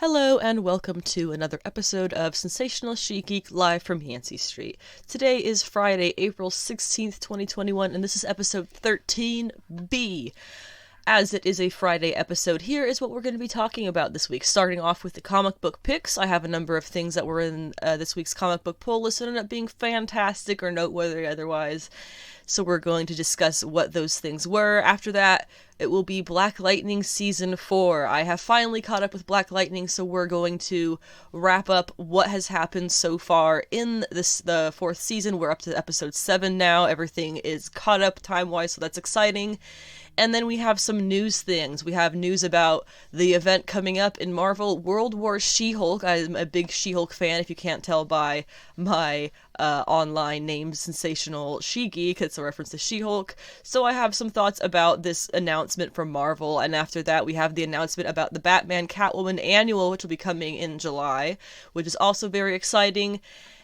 Hello and welcome to another episode of Sensational She-Geek live from Yancey Street. Today is Friday, April 16th, 2021, and this is episode 13B. As it is a Friday episode, here is what we're going to be talking about this week. Starting off with the comic book picks, I have a number of things that were in this week's comic book poll list that ended up being fantastic or noteworthy otherwise. So we're going to discuss what those things were. After that, it will be Black Lightning Season 4. I have finally caught up with Black Lightning, so we're going to wrap up what has happened so far in the fourth season. We're up to episode 7 now. Everything is caught up time-wise, so that's exciting. And then we have some news things. We have news about the event coming up in Marvel, World War She-Hulk. I'm a big She-Hulk fan, if you can't tell by my online name, Sensational She-Geek. It's a reference to She-Hulk. So I have some thoughts about this announcement from Marvel. And after that, we have the announcement about the Batman Catwoman Annual, which will be coming in July, which is also very exciting.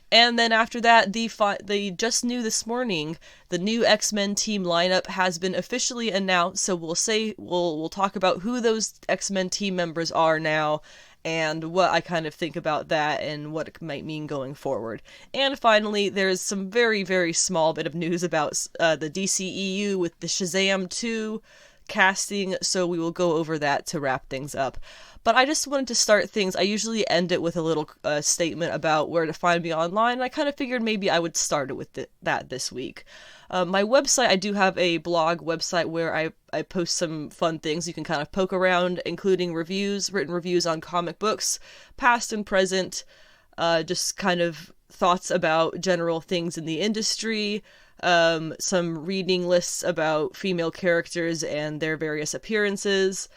And then after that, they just knew this morning, the new X-Men team lineup has been officially announced, so we'll talk about who those X-Men team members are now, and what I kind of think about that, and what it might mean going forward. And finally, there's some very, very small bit of news about the DCEU with the Shazam 2 casting, so we will go over that to wrap things up. But I just wanted to start things. I usually end it with a little statement about where to find me online, and I kind of figured maybe I would start it with that this week. My website, I do have a blog website where I post some fun things you can kind of poke around, including reviews, written reviews on comic books, past and present, just kind of thoughts about general things in the industry, some reading lists about female characters and their various appearances,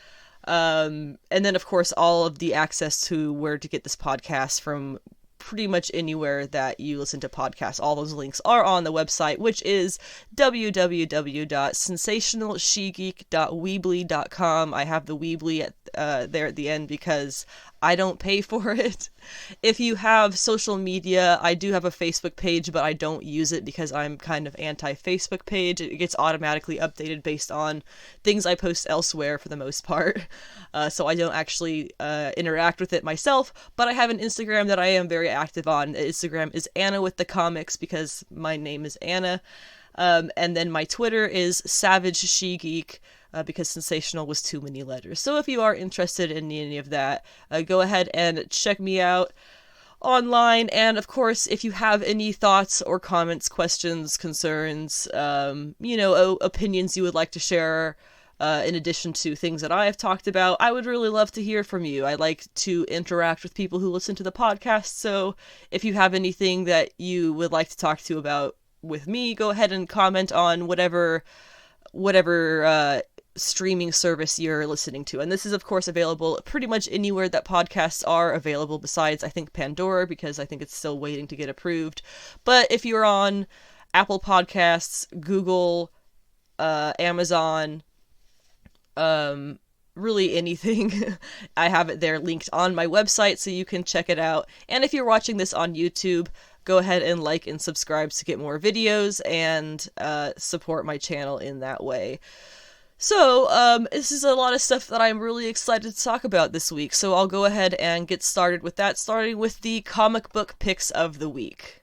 and then of course all of the access to where to get this podcast from pretty much anywhere that you listen to podcasts. All those links are on the website, which is www.sensationalshegeek.weebly.com. I have the Weebly there at the end because I don't pay for it. If you have social media, I do have a Facebook page, but I don't use it because I'm kind of anti-Facebook page. It gets automatically updated based on things I post elsewhere for the most part. So I don't actually interact with it myself, but I have an Instagram that I am very active on. Instagram is Anna with the Comics because my name is Anna. And then my Twitter is Savage She-Geek. Because sensational was too many letters. So if you are interested in any of that, go ahead and check me out online. And of course, if you have any thoughts or comments, questions, concerns, opinions you would like to share, in addition to things that I have talked about, I would really love to hear from you. I like to interact with people who listen to the podcast. So if you have anything that you would like to talk to about with me, go ahead and comment on whatever streaming service you're listening to. And this is of course available pretty much anywhere that podcasts are available, besides I think Pandora, because I think it's still waiting to get approved. But if you're on Apple Podcasts, Google, Amazon, really anything, I have it there linked on my website so you can check it out. And if you're watching this on YouTube, go ahead and like and subscribe to get more videos and support my channel in that way. So, this is a lot of stuff that I'm really excited to talk about this week, so I'll go ahead and get started with that, starting with the comic book picks of the week.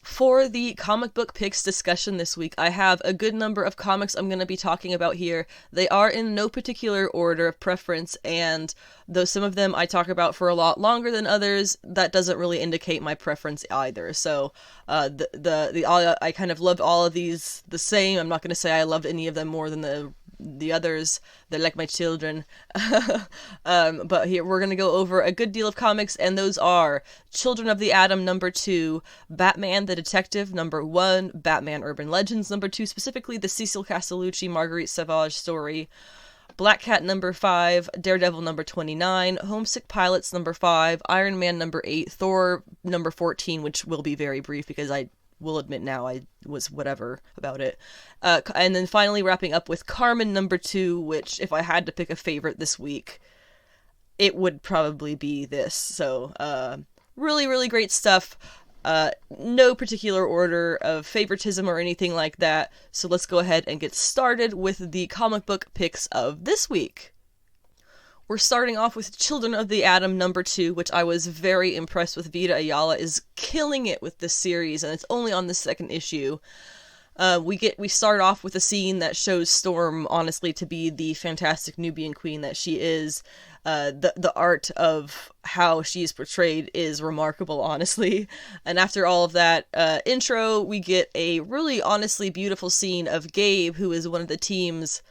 For the comic book picks discussion this week, I have a good number of comics I'm going to be talking about here. They are in no particular order of preference, and though some of them I talk about for a lot longer than others, that doesn't really indicate my preference either. So, I kind of loved all of these the same. I'm not going to say I loved any of them more than the others. They're like my children. But here we're going to go over a good deal of comics, and those are Children of the Atom #2, Batman the Detective #1, Batman Urban Legends #2, specifically the Cecil Castellucci Marguerite Sauvage story, Black Cat #5, Daredevil #29, Homesick Pilots #5, Iron Man #8, Thor #14, which will be very brief because I will admit now I was whatever about it. And then finally wrapping up with Karmen #2, which if I had to pick a favorite this week, it would probably be this. So, really, really great stuff. No particular order of favoritism or anything like that. So let's go ahead and get started with the comic book picks of this week. We're starting off with Children of the Atom #2, which I was very impressed with. Vita Ayala is killing it with this series, and it's only on the second issue. We start off with a scene that shows Storm, honestly, to be the fantastic Nubian queen that she is. The art of how she is portrayed is remarkable, honestly. And after all of that intro, we get a really, honestly, beautiful scene of Gabe, who is one of the teens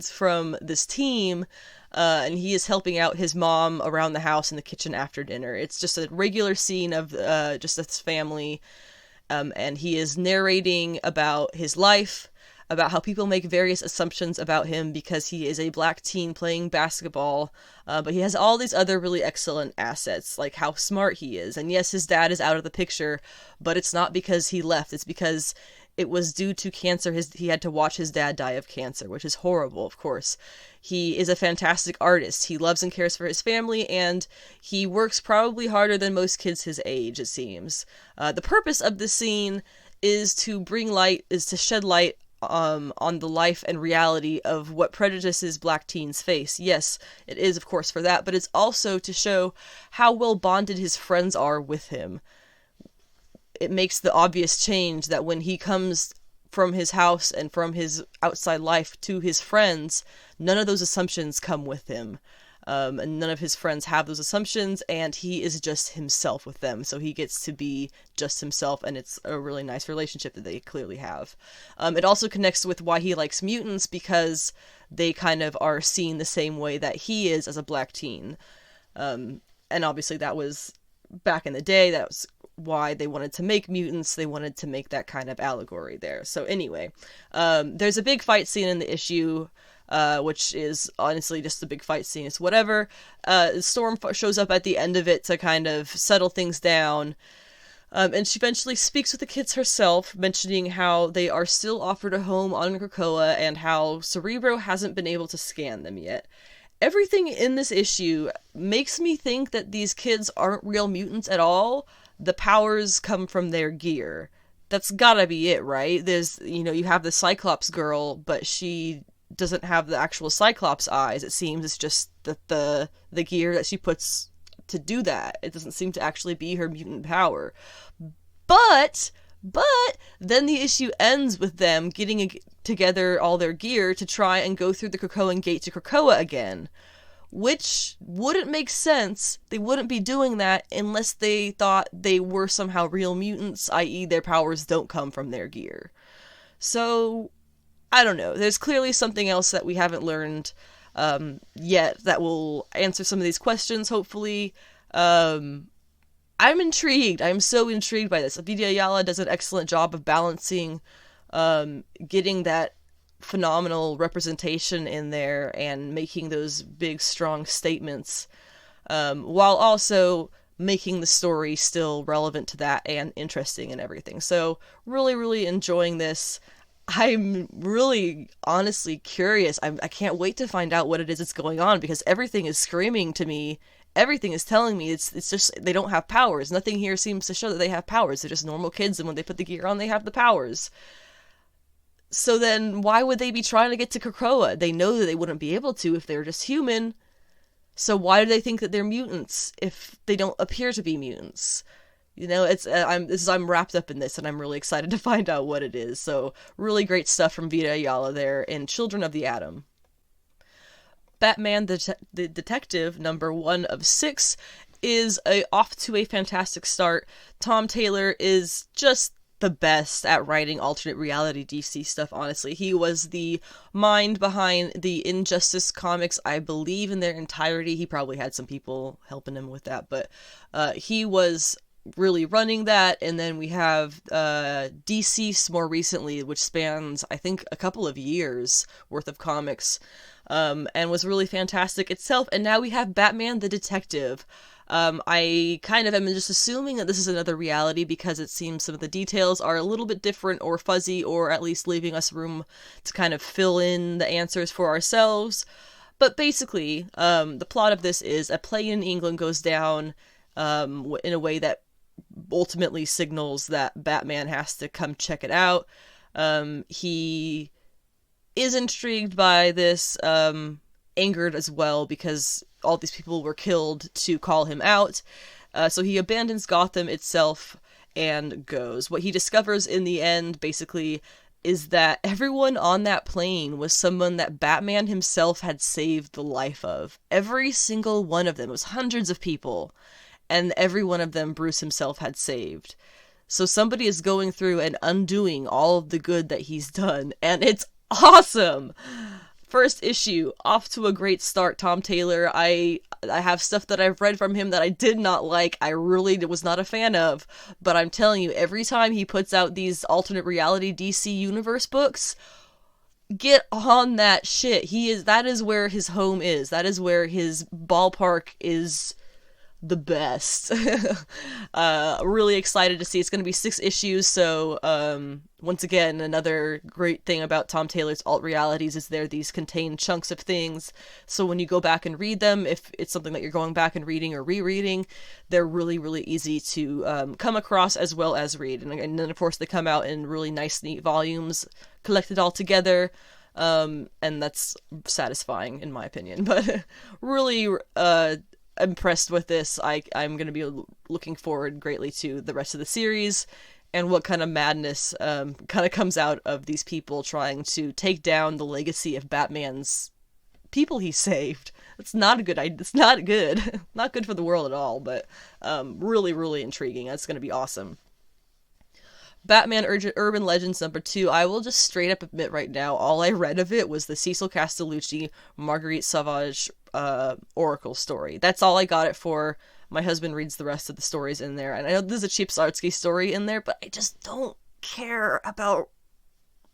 from this team, and he is helping out his mom around the house in the kitchen after dinner. It's just a regular scene of just this family. And he is narrating about his life, about how people make various assumptions about him because he is a black teen playing basketball, but he has all these other really excellent assets, like how smart he is. And yes, his dad is out of the picture, but it's not because he left, it's because it was due to cancer. He had to watch his dad die of cancer, which is horrible, of course. He is a fantastic artist. He loves and cares for his family, and he works probably harder than most kids his age, it seems. The purpose of the scene is to shed light on the life and reality of what prejudices black teens face. Yes, it is, of course, for that, but it's also to show how well bonded his friends are with him. It makes the obvious change that when he comes from his house and from his outside life to his friends, none of those assumptions come with him. And none of his friends have those assumptions, and he is just himself with them. So he gets to be just himself, and it's a really nice relationship that they clearly have. It also connects with why he likes mutants, because they kind of are seen the same way that he is as a black teen. And obviously that was back in the day. That was why they wanted to make mutants. They wanted to make that kind of allegory there. So anyway, there's a big fight scene in the issue, which is honestly just a big fight scene. It's whatever. Storm shows up at the end of it to kind of settle things down. And she eventually speaks with the kids herself, mentioning how they are still offered a home on Krakoa and how Cerebro hasn't been able to scan them yet. Everything in this issue makes me think that these kids aren't real mutants at all. The powers come from their gear. That's gotta be it, right? There's, you have the Cyclops girl, but she doesn't have the actual Cyclops eyes. It seems it's just the gear that she puts to do that. It doesn't seem to actually be her mutant power. But then the issue ends with them getting together all their gear to try and go through the Krakoan gate to Krakoa again. Which wouldn't make sense. They wouldn't be doing that unless they thought they were somehow real mutants, i.e. their powers don't come from their gear. So, I don't know. There's clearly something else that we haven't learned yet that will answer some of these questions, hopefully. I'm intrigued. I'm so intrigued by this. Vita Ayala does an excellent job of balancing getting that phenomenal representation in there and making those big, strong statements, while also making the story still relevant to that and interesting and everything. So really, really enjoying this. I'm really honestly curious. I can't wait to find out what it is that's going on, because everything is screaming to me. Everything is telling me it's just they don't have powers. Nothing here seems to show that they have powers. They're just normal kids, and when they put the gear on, they have the powers. So then why would they be trying to get to Krakoa? They know that they wouldn't be able to if they're just human. So why do they think that they're mutants if they don't appear to be mutants? I'm wrapped up in this, and I'm really excited to find out what it is. So really great stuff from Vita Ayala there in Children of the Atom. Batman the Detective #1 of 6 is off to a fantastic start. Tom Taylor is just the best at writing alternate reality DC stuff, honestly. He was the mind behind the Injustice comics, I believe, in their entirety. He probably had some people helping him with that, but he was really running that. And then we have DC more recently, which spans, I think, a couple of years worth of comics, and was really fantastic itself. And now we have Batman the Detective. I kind of am just assuming that this is another reality, because it seems some of the details are a little bit different or fuzzy, or at least leaving us room to kind of fill in the answers for ourselves. But basically, the plot of this is a plane in England goes down in a way that ultimately signals that Batman has to come check it out. He is intrigued by this angered as well because all these people were killed to call him out. So he abandons Gotham itself and goes. What he discovers in the end, basically, is that everyone on that plane was someone that Batman himself had saved the life of. Every single one of them. It was hundreds of people. And every one of them Bruce himself had saved. So somebody is going through and undoing all of the good that he's done. And it's awesome! First issue, off to a great start. Tom Taylor, I have stuff that I've read from him that I did not like. I really was not a fan of. But I'm telling you, every time he puts out these alternate reality DC Universe books, get on that shit. That is where his home is. That is where his ballpark is the best. Really excited to see. It's going to be 6 issues, so once again, another great thing about Tom Taylor's alt realities is these contained chunks of things, so when you go back and read them, if it's something that you're going back and reading or rereading, they're really, really easy to come across as well as read. And then, of course, they come out in really nice, neat volumes, collected all together, and that's satisfying, in my opinion. But really, impressed with this. I'm going to be looking forward greatly to the rest of the series and what kind of madness kind of comes out of these people trying to take down the legacy of Batman's people he saved. It's not a good idea. It's not good. Not good for the world at all, but really, really intriguing. That's going to be awesome. Batman Urban Legends #2, I will just straight up admit right now, all I read of it was the Cecil Castellucci, Marguerite Sauvage Oracle story. That's all I got it for. My husband reads the rest of the stories in there, and I know there's a Cheap Sarsky story in there, but I just don't care about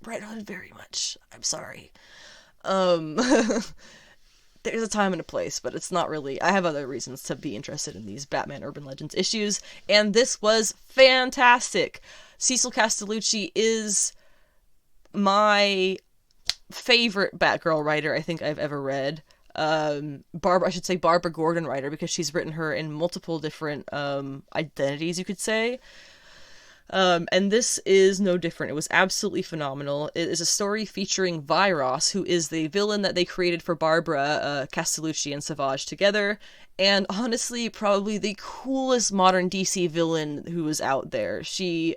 Red Hood very much. I'm sorry. There's a time and a place, but it's not really. I have other reasons to be interested in these Batman Urban Legends issues, and this was fantastic. Cecil Castellucci is my favorite Batgirl writer I think I've ever read. Barbara Gordon writer, because she's written her in multiple different identities, you could say. And this is no different. It was absolutely phenomenal. It is a story featuring Viros, who is the villain that they created for Barbara, Castellucci and Savage together, and honestly, probably the coolest modern DC villain who is out there. She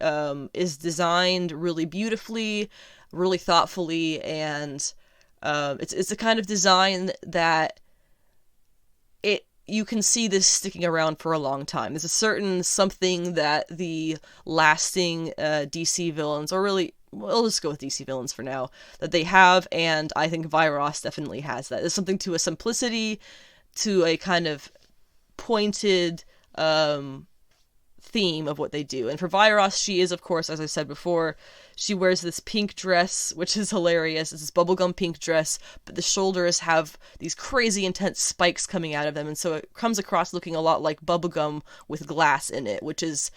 is designed really beautifully, really thoughtfully, and it's a kind of design that you can see this sticking around for a long time. There's a certain something that the lasting DC villains, or really, we'll just go with DC villains for now, that they have, and I think Viros definitely has that. There's something to a simplicity, to a kind of pointed theme of what they do. And for Viros, she is, of course, as I said before, she wears this pink dress, which is hilarious. It's this bubblegum pink dress, but the shoulders have these crazy intense spikes coming out of them, and so it comes across looking a lot like bubblegum with glass in it, which is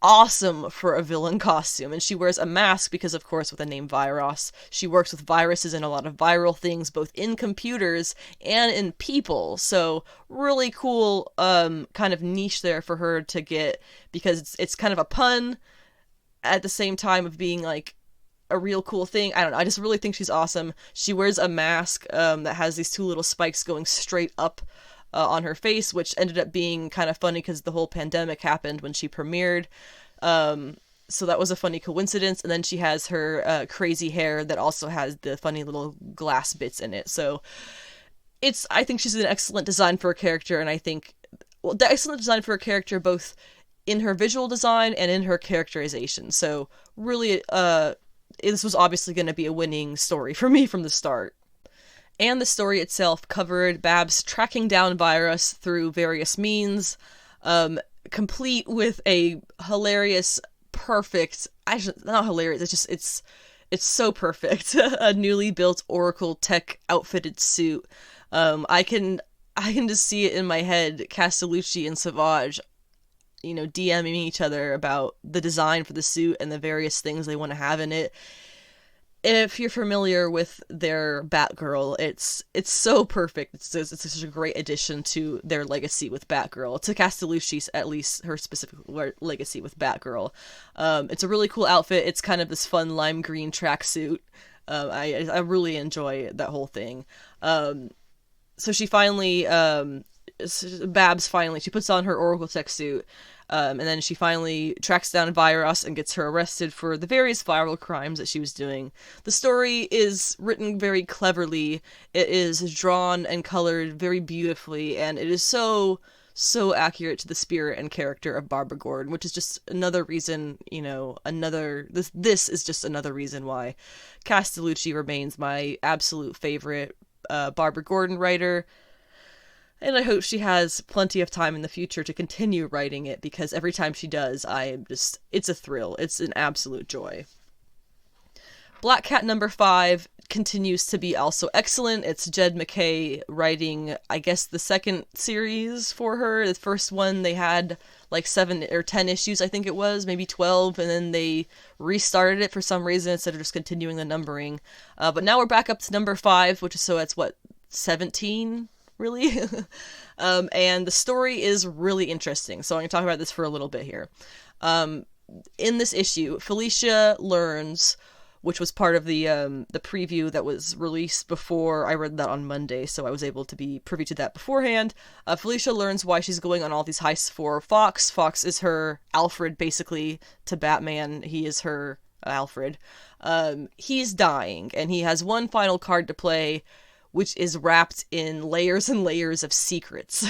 awesome for a villain costume. And she wears a mask because, of course, with the name Viros, she works with viruses and a lot of viral things, both in computers and in people. So really cool kind of niche there for her to get, because it's kind of a pun at the same time of being like a real cool thing. I don't know. I just really think she's awesome. She wears a mask that has these 2 little spikes going straight up on her face, which ended up being kind of funny because the whole pandemic happened when she premiered. So that was a funny coincidence. And then she has her crazy hair that also has the funny little glass bits in it. So I think she's an excellent design for a character, and I think, the excellent design for a character both in her visual design and in her characterization. So really, this was obviously going to be a winning story for me from the start. And the story itself covered Babs tracking down Virus through various means, complete with a hilarious, perfect, not hilarious, it's so perfect, a newly built Oracle tech outfitted suit. I can just see it in my head, Castellucci and Savage, DMing each other about the design for the suit and the various things they want to have in it. If you're familiar with their Batgirl, it's so perfect. It's such a great addition to their legacy with Batgirl. To Castellucci's, at least her specific legacy with Batgirl. It's a really cool outfit. It's kind of this fun lime green tracksuit. I really enjoy that whole thing. so she finally, Babs finally, she puts on her Oracle tech suit, and then she finally tracks down Virus and gets her arrested for the various viral crimes that she was doing. The story is written very cleverly. It is drawn and colored very beautifully, and it is so accurate to the spirit and character of Barbara Gordon, which is just another reason, this is just another reason why Castellucci remains my absolute favorite Barbara Gordon writer. And I hope she has plenty of time in the future to continue writing it, because every time she does, it's a thrill. It's an absolute joy. Black Cat number 5 continues to be also excellent. It's Jed MacKay writing, I guess, the second series for her. The first one, they had like 7 or 10 issues, I think it was, maybe 12, and then they restarted it for some reason instead of just continuing the numbering. But now we're back up to number 5, that's what, 17? Really? And the story is really interesting, so I'm going to talk about this for a little bit here. In this issue, Felicia learns, which was part of the preview that was released before. I read that on Monday, so I was able to be privy to that beforehand. Felicia learns why she's going on all these heists for Fox. Fox is her Alfred, basically, to Batman. He is her Alfred. He's dying, and he has one final card to play, which is wrapped in layers and layers of secrets,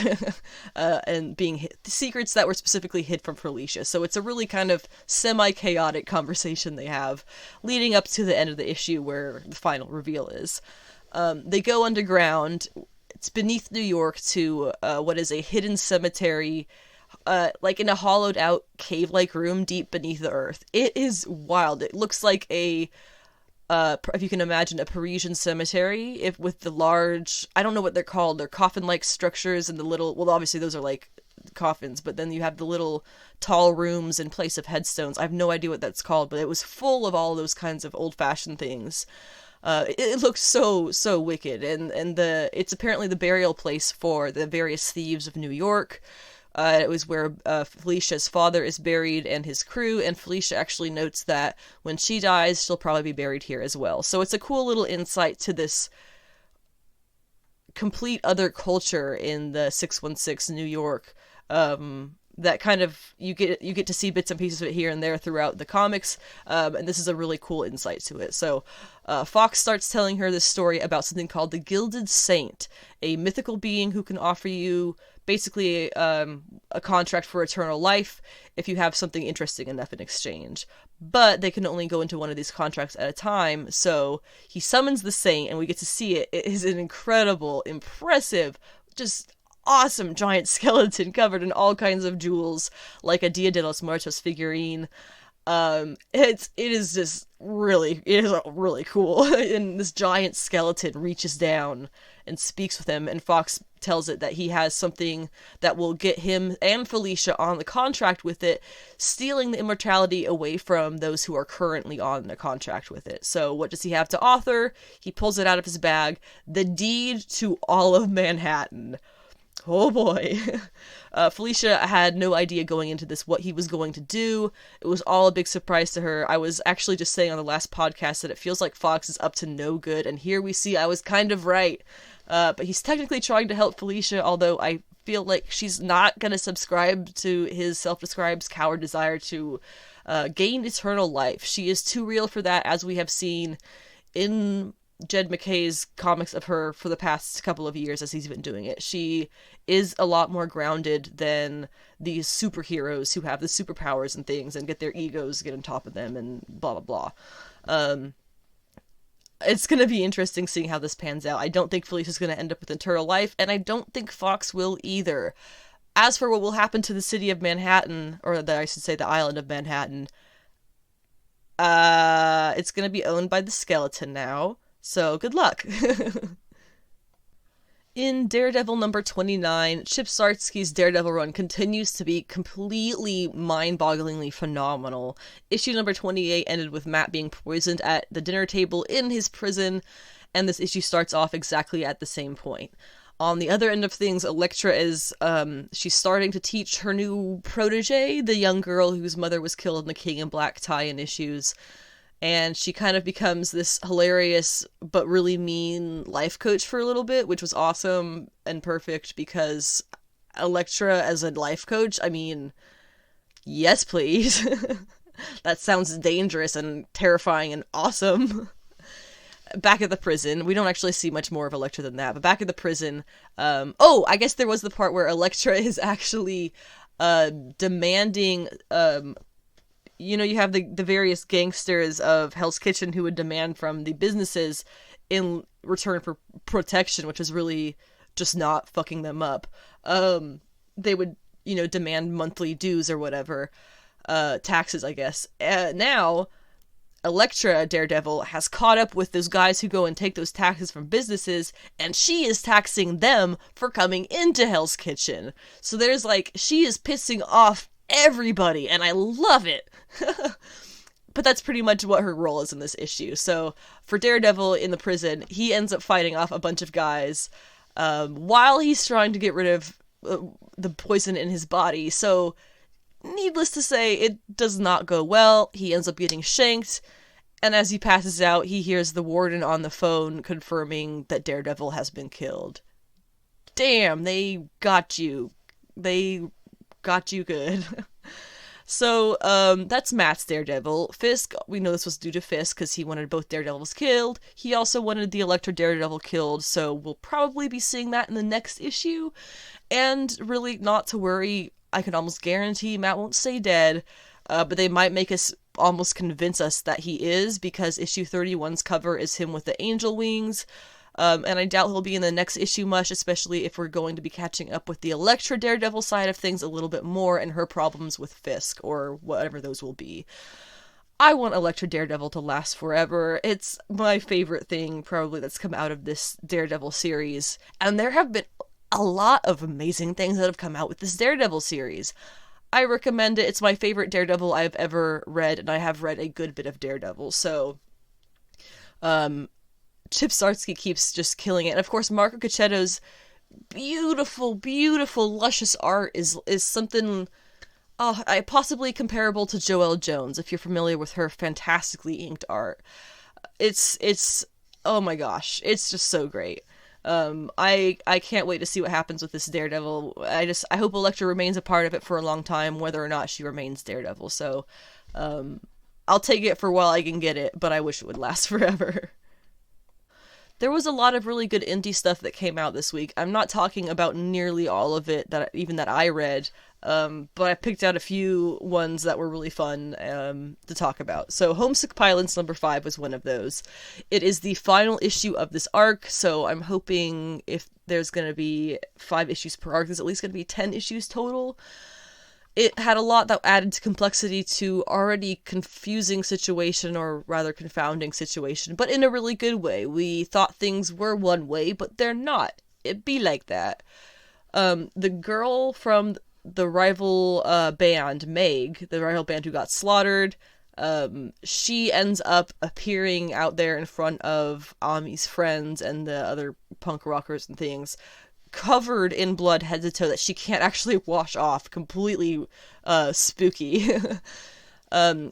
and being secrets that were specifically hid from Felicia. So it's a really kind of semi-chaotic conversation they have, leading up to the end of the issue where the final reveal is. They go underground. It's beneath New York to what is a hidden cemetery, like in a hollowed-out cave-like room deep beneath the earth. It is wild. It looks like if you can imagine a Parisian cemetery, with the large, I don't know what they're called, they're coffin-like structures and the little, well, obviously those are like coffins, but then you have the little tall rooms in place of headstones. I have no idea what that's called, but it was full of all those kinds of old-fashioned things. It looks so wicked, and it's apparently the burial place for the various thieves of New York. It was where Felicia's father is buried and his crew, and Felicia actually notes that when she dies, she'll probably be buried here as well. So it's a cool little insight to this complete other culture in the 616 New York, that kind of, you get to see bits and pieces of it here and there throughout the comics, and this is a really cool insight to it. So Fox starts telling her this story about something called the Gilded Saint, a mythical being who can offer you basically a contract for eternal life if you have something interesting enough in exchange. But they can only go into one of these contracts at a time, so he summons the Saint, and we get to see it. It is an incredible, impressive, just awesome giant skeleton covered in all kinds of jewels, like a Dia de los Muertos figurine. It is really cool. And this giant skeleton reaches down and speaks with him, and Fox tells it that he has something that will get him and Felicia on the contract with it, stealing the immortality away from those who are currently on the contract with it. So what does he have to offer? He pulls it out of his bag. The deed to all of Manhattan. Oh boy. Felicia had no idea going into this what he was going to do. It was all a big surprise to her. I was actually just saying on the last podcast that it feels like Fox is up to no good, and here we see I was kind of right. But he's technically trying to help Felicia, although I feel like she's not going to subscribe to his self-described coward desire to gain eternal life. She is too real for that, as we have seen in Jed MacKay's comics of her for the past couple of years as he's been doing it. She is a lot more grounded than these superheroes who have the superpowers and things and get their egos get on top of them and blah blah blah. It's going to be interesting seeing how this pans out. I don't think Felicia's going to end up with eternal life, and I don't think Fox will either. As for what will happen to the city of Manhattan, or I should say the island of Manhattan, it's going to be owned by the Skeleton now. So, good luck. In Daredevil number 29, Chip Zdarsky's Daredevil run continues to be completely mind-bogglingly phenomenal. Issue number 28 ended with Matt being poisoned at the dinner table in his prison, and this issue starts off exactly at the same point. On the other end of things, Elektra is, she's starting to teach her new protege, the young girl whose mother was killed in the King in Black tie-in issues. and she kind of becomes this hilarious but really mean life coach for a little bit, which was awesome and perfect because Elektra as a life coach, I mean, yes please. That sounds dangerous and terrifying and awesome. Back at the prison, we don't actually see much more of Elektra than that, but back at the prison, I guess there was the part where Elektra is actually demanding, you have the various gangsters of Hell's Kitchen who would demand from the businesses in return for protection, which is really just not fucking them up. They would, demand monthly dues or whatever, taxes, I guess. Now, Elektra, Daredevil, has caught up with those guys who go and take those taxes from businesses, and she is taxing them for coming into Hell's Kitchen. So there's she is pissing off everybody, and I love it. But that's pretty much what her role is in this issue. So for Daredevil in the prison, he ends up fighting off a bunch of guys while he's trying to get rid of the poison in his body. So needless to say, it does not go well. He ends up getting shanked, and as he passes out, he hears the warden on the phone confirming that Daredevil has been killed. Damn, they got you. They got you good. So, that's Matt's Daredevil. Fisk, we know this was due to Fisk, because he wanted both Daredevils killed. He also wanted the Elektra Daredevil killed, so we'll probably be seeing that in the next issue. And really, not to worry, I can almost guarantee Matt won't stay dead, but they might make us almost convince us that he is, because issue 31's cover is him with the angel wings, and I doubt he'll be in the next issue much, especially if we're going to be catching up with the Elektra Daredevil side of things a little bit more, and her problems with Fisk, or whatever those will be. I want Elektra Daredevil to last forever. It's my favorite thing, probably, that's come out of this Daredevil series, and there have been a lot of amazing things that have come out with this Daredevil series. I recommend it. It's my favorite Daredevil I've ever read, and I have read a good bit of Daredevil, so Chip Zdarsky keeps just killing it. And of course, Marco Caccetto's beautiful, beautiful, luscious art is something possibly comparable to Joelle Jones, if you're familiar with her fantastically inked art. It's oh my gosh, it's just so great. I can't wait to see what happens with this Daredevil. I hope Elektra remains a part of it for a long time, whether or not she remains Daredevil. So, I'll take it for while I can get it, but I wish it would last forever. There was a lot of really good indie stuff that came out this week. I'm not talking about nearly all of it that I read, but I picked out a few ones that were really fun to talk about. So Homesick Pilots #5 was one of those. It is the final issue of this arc, so I'm hoping if there's going to be 5 issues per arc, there's at least going to be 10 issues total. It had a lot that added to complexity to already confusing situation, or rather confounding situation, but in a really good way. We thought things were one way, but they're not. It be like that. The girl from the rival band, Meg, the rival band who got slaughtered, she ends up appearing out there in front of Ami's friends and the other punk rockers and things, covered in blood head to toe that she can't actually wash off. Completely spooky.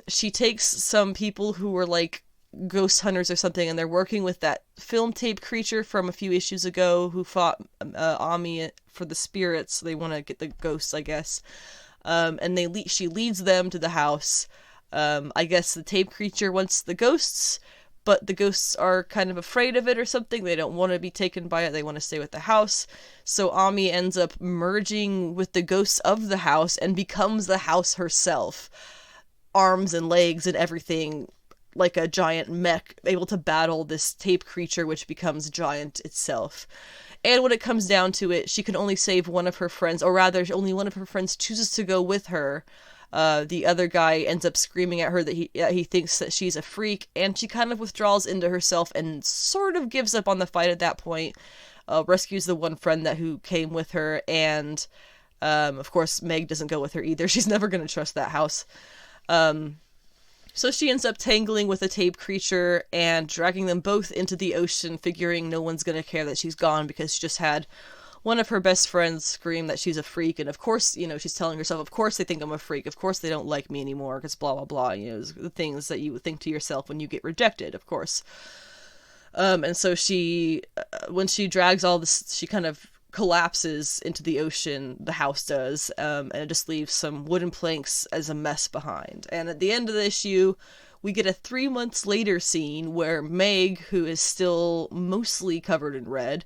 She takes some people who were like ghost hunters or something, and they're working with that film tape creature from a few issues ago who fought Ami for the spirits. They want to get the ghosts, I guess. And she leads them to the house. I guess the tape creature wants the ghosts, but the ghosts are kind of afraid of it or something. They don't want to be taken by it. They want to stay with the house. So Ami ends up merging with the ghosts of the house and becomes the house herself. Arms and legs and everything, like a giant mech, able to battle this tape creature, which becomes giant itself. And when it comes down to it, she can only save one of her friends, or rather, only one of her friends chooses to go with her. The other guy ends up screaming at her that he thinks that she's a freak, and she kind of withdraws into herself and sort of gives up on the fight at that point, rescues the one friend who came with her, and of course Meg doesn't go with her either. She's never going to trust that house. So she ends up tangling with a tape creature and dragging them both into the ocean, figuring no one's going to care that she's gone because she just had one of her best friends scream that she's a freak, and of course, she's telling herself, of course they think I'm a freak, of course they don't like me anymore, because blah, blah, blah, the things that you would think to yourself when you get rejected, of course. And so she, when she drags all this, she kind of collapses into the ocean, the house does, and it just leaves some wooden planks as a mess behind. And at the end of the issue, we get a 3 months later scene where Meg, who is still mostly covered in red,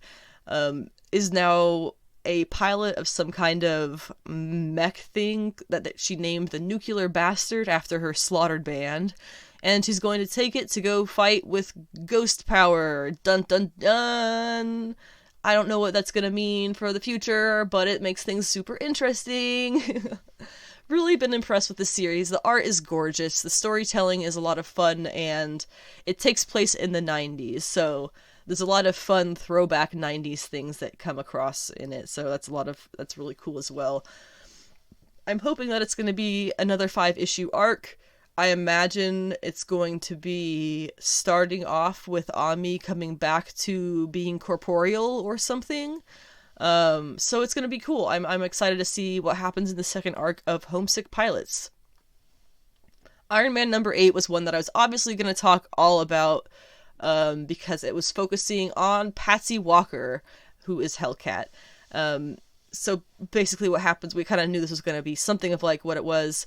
is now a pilot of some kind of mech thing that she named the Nuclear Bastard after her slaughtered band. And she's going to take it to go fight with ghost power. Dun dun dun! I don't know what that's going to mean for the future, but it makes things super interesting. Really been impressed with the series. The art is gorgeous, the storytelling is a lot of fun, and it takes place in the 90s, so there's a lot of fun throwback 90s things that come across in it, so that's really cool as well. I'm hoping that it's going to be another 5-issue arc. I imagine it's going to be starting off with Ami coming back to being corporeal or something. So it's going to be cool. I'm excited to see what happens in the second arc of Homesick Pilots. Iron Man number 8 was one that I was obviously going to talk all about, because it was focusing on Patsy Walker, who is Hellcat. So basically what happens, we kind of knew this was going to be something of like what it was.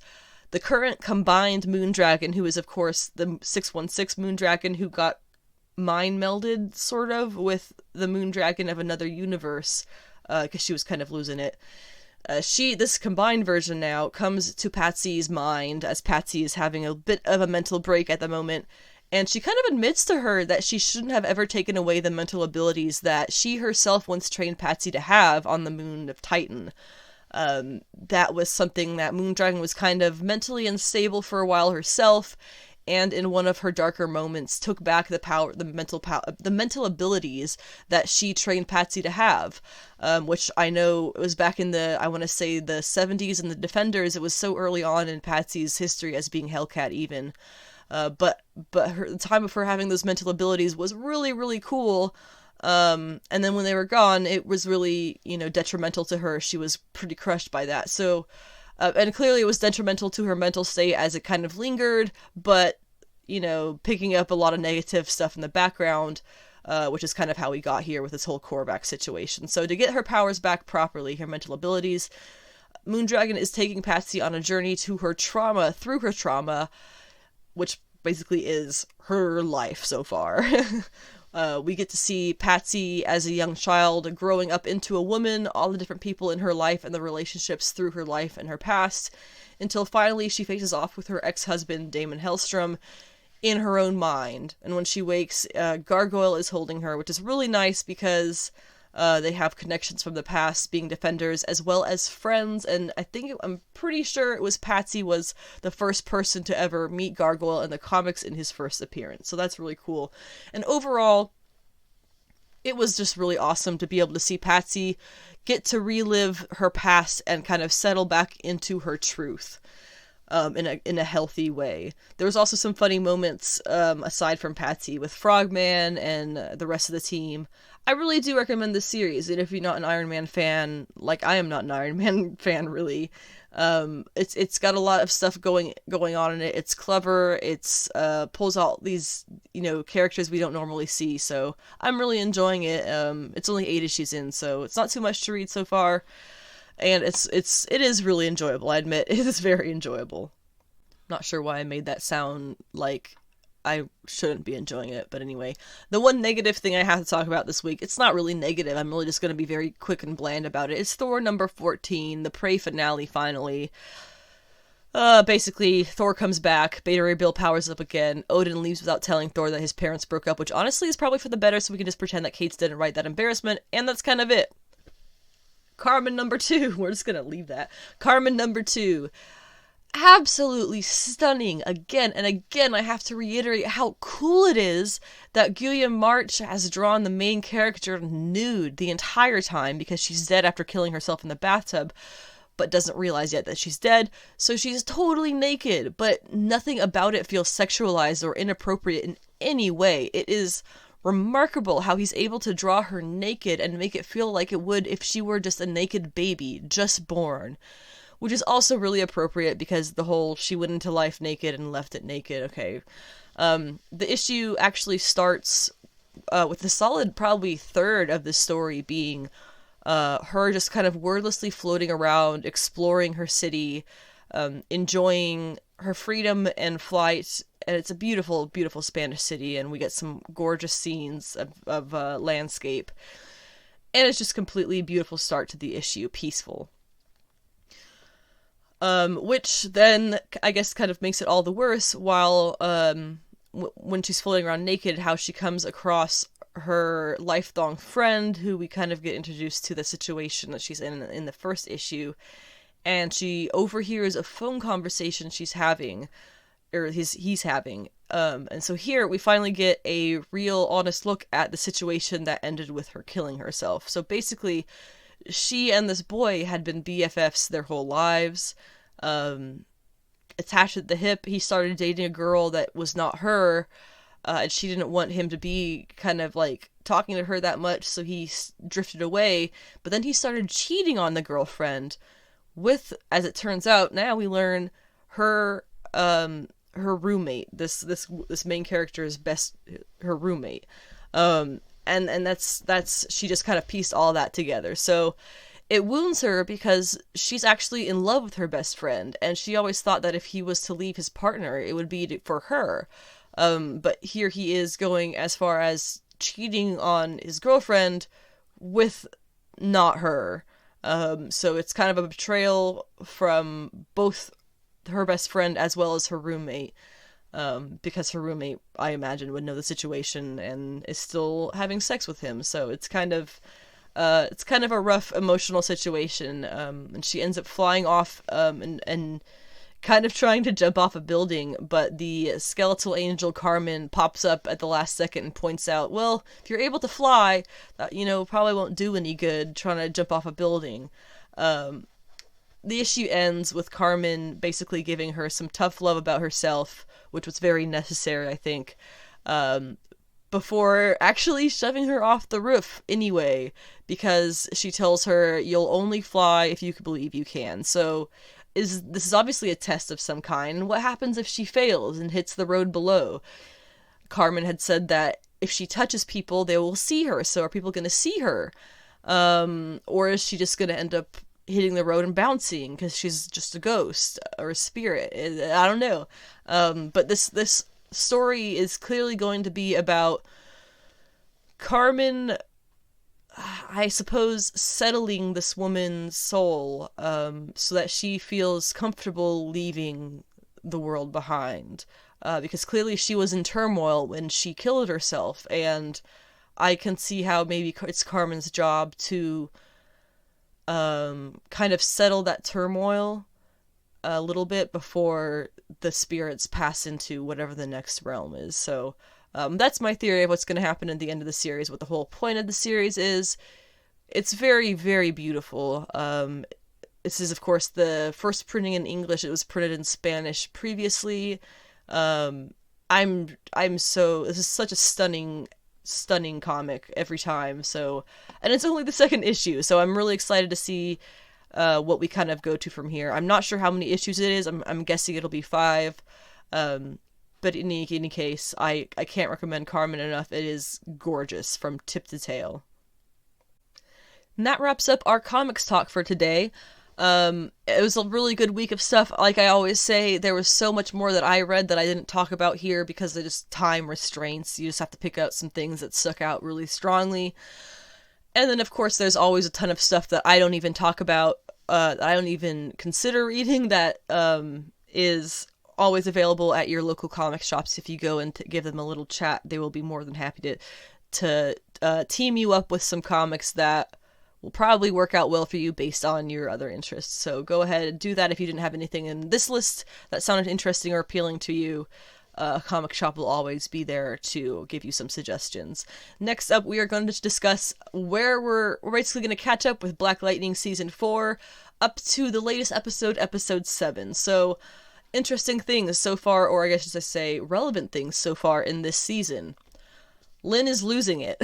The current combined Moondragon, who is of course the 616 Moondragon who got mind melded sort of with the Moondragon of another universe, because she was kind of losing it. This combined version now comes to Patsy's mind as Patsy is having a bit of a mental break at the moment, and she kind of admits to her that she shouldn't have ever taken away the mental abilities that she herself once trained Patsy to have on the moon of Titan. That was something that Moondragon was kind of mentally unstable for a while herself, and in one of her darker moments took back the mental abilities that she trained Patsy to have, which I know it was back in I want to say the 70s and the Defenders. It was so early on in Patsy's history as being Hellcat even, but the time of her having those mental abilities was really, really cool. And then when they were gone, it was really, detrimental to her. She was pretty crushed by that. So, and clearly it was detrimental to her mental state as it kind of lingered, but, picking up a lot of negative stuff in the background, which is kind of how we got here with this whole Korvac situation. So to get her powers back properly, her mental abilities, Moondragon is taking Patsy on a journey through her trauma, which basically is her life so far. We get to see Patsy as a young child growing up into a woman, all the different people in her life and the relationships through her life and her past, until finally she faces off with her ex-husband, Damon Hellstrom, in her own mind. And when she wakes, Gargoyle is holding her, which is really nice because they have connections from the past, being Defenders, as well as friends, and I'm pretty sure it was Patsy was the first person to ever meet Gargoyle in the comics in his first appearance, so that's really cool. And overall, it was just really awesome to be able to see Patsy get to relive her past and kind of settle back into her truth. In a healthy way. There was also some funny moments, aside from Patsy, with Frogman and the rest of the team. I really do recommend this series, and if you're not an Iron Man fan, like I am not an Iron Man fan really, it's got a lot of stuff going on in it. It's clever. It's pulls out these characters we don't normally see. So I'm really enjoying it. It's only 8 issues in, so it's not too much to read so far. And it is really enjoyable, I admit. It is very enjoyable. Not sure why I made that sound like I shouldn't be enjoying it, but anyway. The one negative thing I have to talk about this week, it's not really negative, I'm really just going to be very quick and bland about it. It's Thor number 14, the Prey finale, finally. Basically, Thor comes back, Beta Ray Bill powers up again, Odin leaves without telling Thor that his parents broke up, which honestly is probably for the better, so we can just pretend that Kate's didn't write that embarrassment, and that's kind of it. Karmen number 2. We're just gonna leave that. Karmen number 2. Absolutely stunning. Again and again, I have to reiterate how cool it is that Guillaume March has drawn the main character nude the entire time because she's dead after killing herself in the bathtub, but doesn't realize yet that she's dead, so she's totally naked, but nothing about it feels sexualized or inappropriate in any way. It is remarkable how he's able to draw her naked and make it feel like it would if she were just a naked baby, just born. Which is also really appropriate because the whole she went into life naked and left it naked, okay. The issue actually starts with the solid probably third of the story being her just kind of wordlessly floating around, exploring her city, enjoying her freedom and flight. And it's a beautiful, beautiful Spanish city, and we get some gorgeous scenes of landscape. And it's just completely beautiful start to the issue, peaceful. Which then, I guess, kind of makes it all the worse while, when she's floating around naked, how she comes across her lifelong friend, who we kind of get introduced to the situation that she's in the first issue, and she overhears a phone conversation she's having, or he's having, and so here we finally get a real honest look at the situation that ended with her killing herself. So basically, she and this boy had been BFFs their whole lives. Attached at the hip, he started dating a girl that was not her, and she didn't want him to be kind of like talking to her that much, so he drifted away. But then he started cheating on the girlfriend with, as it turns out, now we learn her roommate. This main character's her roommate. And that's she just kind of pieced all that together. So it wounds her because she's actually in love with her best friend, and she always thought that if he was to leave his partner, it would be for her. But here he is going as far as cheating on his girlfriend with not her. So it's kind of a betrayal from both her best friend as well as her roommate. Because her roommate, I imagine, would know the situation and is still having sex with him. So it's kind of a rough emotional situation. And she ends up flying off, and kind of trying to jump off a building, but the skeletal angel Karmen pops up at the last second and points out, well, if you're able to fly, that, probably won't do any good trying to jump off a building. The issue ends with Karmen basically giving her some tough love about herself, which was very necessary, I think, before actually shoving her off the roof anyway, because she tells her, you'll only fly if you believe you can. So this is obviously a test of some kind. What happens if she fails and hits the road below? Karmen had said that if she touches people, they will see her. So are people going to see her? Or is she just going to end up hitting the road and bouncing because she's just a ghost or a spirit? I don't know. But this story is clearly going to be about Karmen, I suppose, settling this woman's soul, so that she feels comfortable leaving the world behind. Because clearly she was in turmoil when she killed herself, and I can see how maybe it's Karmen's job to kind of settle that turmoil a little bit before the spirits pass into whatever the next realm is. So that's my theory of what's going to happen at the end of the series. What the whole point of the series is. It's very, very beautiful. This is, of course, the first printing in English. It was printed in Spanish previously. This is such a stunning comic every time. So, and it's only the second issue, so I'm really excited to see what we kind of go to from here. I'm not sure how many issues it is. I'm guessing it'll be 5. But in any case, I can't recommend Karmen enough. It is gorgeous from tip to tail. And that wraps up our comics talk for today. It was a really good week of stuff. Like I always say, there was so much more that I read that I didn't talk about here because of just time restraints. You just have to pick out some things that stuck out really strongly. And then, of course, there's always a ton of stuff that I don't even talk about, that I don't even consider reading, that is always available at your local comic shops. If you go and give them a little chat, they will be more than happy to team you up with some comics that will probably work out well for you based on your other interests. So go ahead and do that if you didn't have anything in this list that sounded interesting or appealing to you. A comic shop will always be there to give you some suggestions. Next up, we are going to discuss where we're basically going to catch up with Black Lightning Season 4 up to the latest episode, Episode 7. So, interesting things so far, or I guess I should say relevant things so far in this season. Lynn is losing it.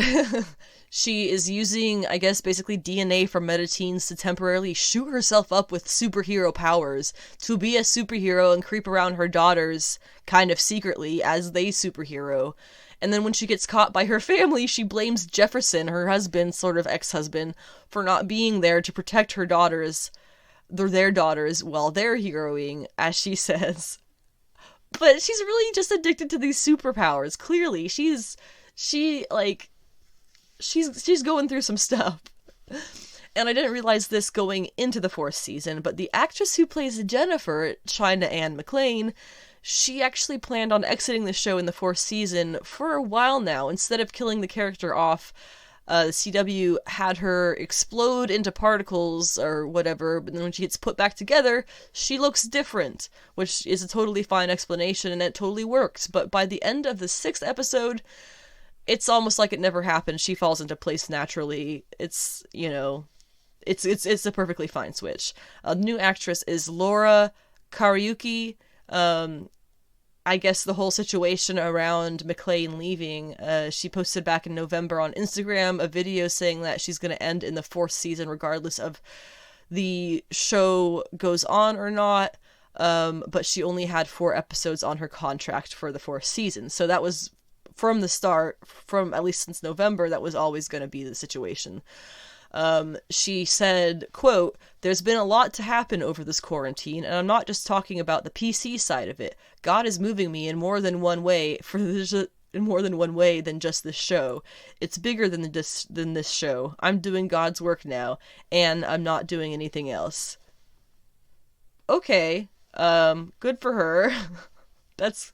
She is using, I guess, basically DNA from Metateens to temporarily shoot herself up with superhero powers, to be a superhero and creep around her daughters, kind of secretly, as they superhero. And then when she gets caught by her family, she blames Jefferson, her husband, sort of ex-husband, for not being there to protect her daughters, their daughters, while they're heroing, as she says. But she's really just addicted to these superpowers. Clearly, she's going through some stuff. And I didn't realize this going into the 4th season, but the actress who plays Jennifer, China Anne McClain, she actually planned on exiting the show in the 4th season for a while now. Instead of killing the character off, the CW had her explode into particles or whatever, but then when she gets put back together, she looks different, which is a totally fine explanation, and it totally works. But by the end of the 6th episode, it's almost like it never happened. She falls into place naturally. It's, you know, it's a perfectly fine switch. The new actress is Laura Kariuki. I guess the whole situation around McClain leaving, she posted back in November on Instagram a video saying that she's going to end in the 4th season regardless of the show goes on or not, but she only had 4 episodes on her contract for the 4th season. So that was, from the start, from at least since November, that was always going to be the situation. She said, quote, "There's been a lot to happen over this quarantine, and I'm not just talking about the PC side of it. God is moving me in more than one way than just this show. It's bigger than this show. I'm doing God's work now, and I'm not doing anything else." Okay, good for her. That's,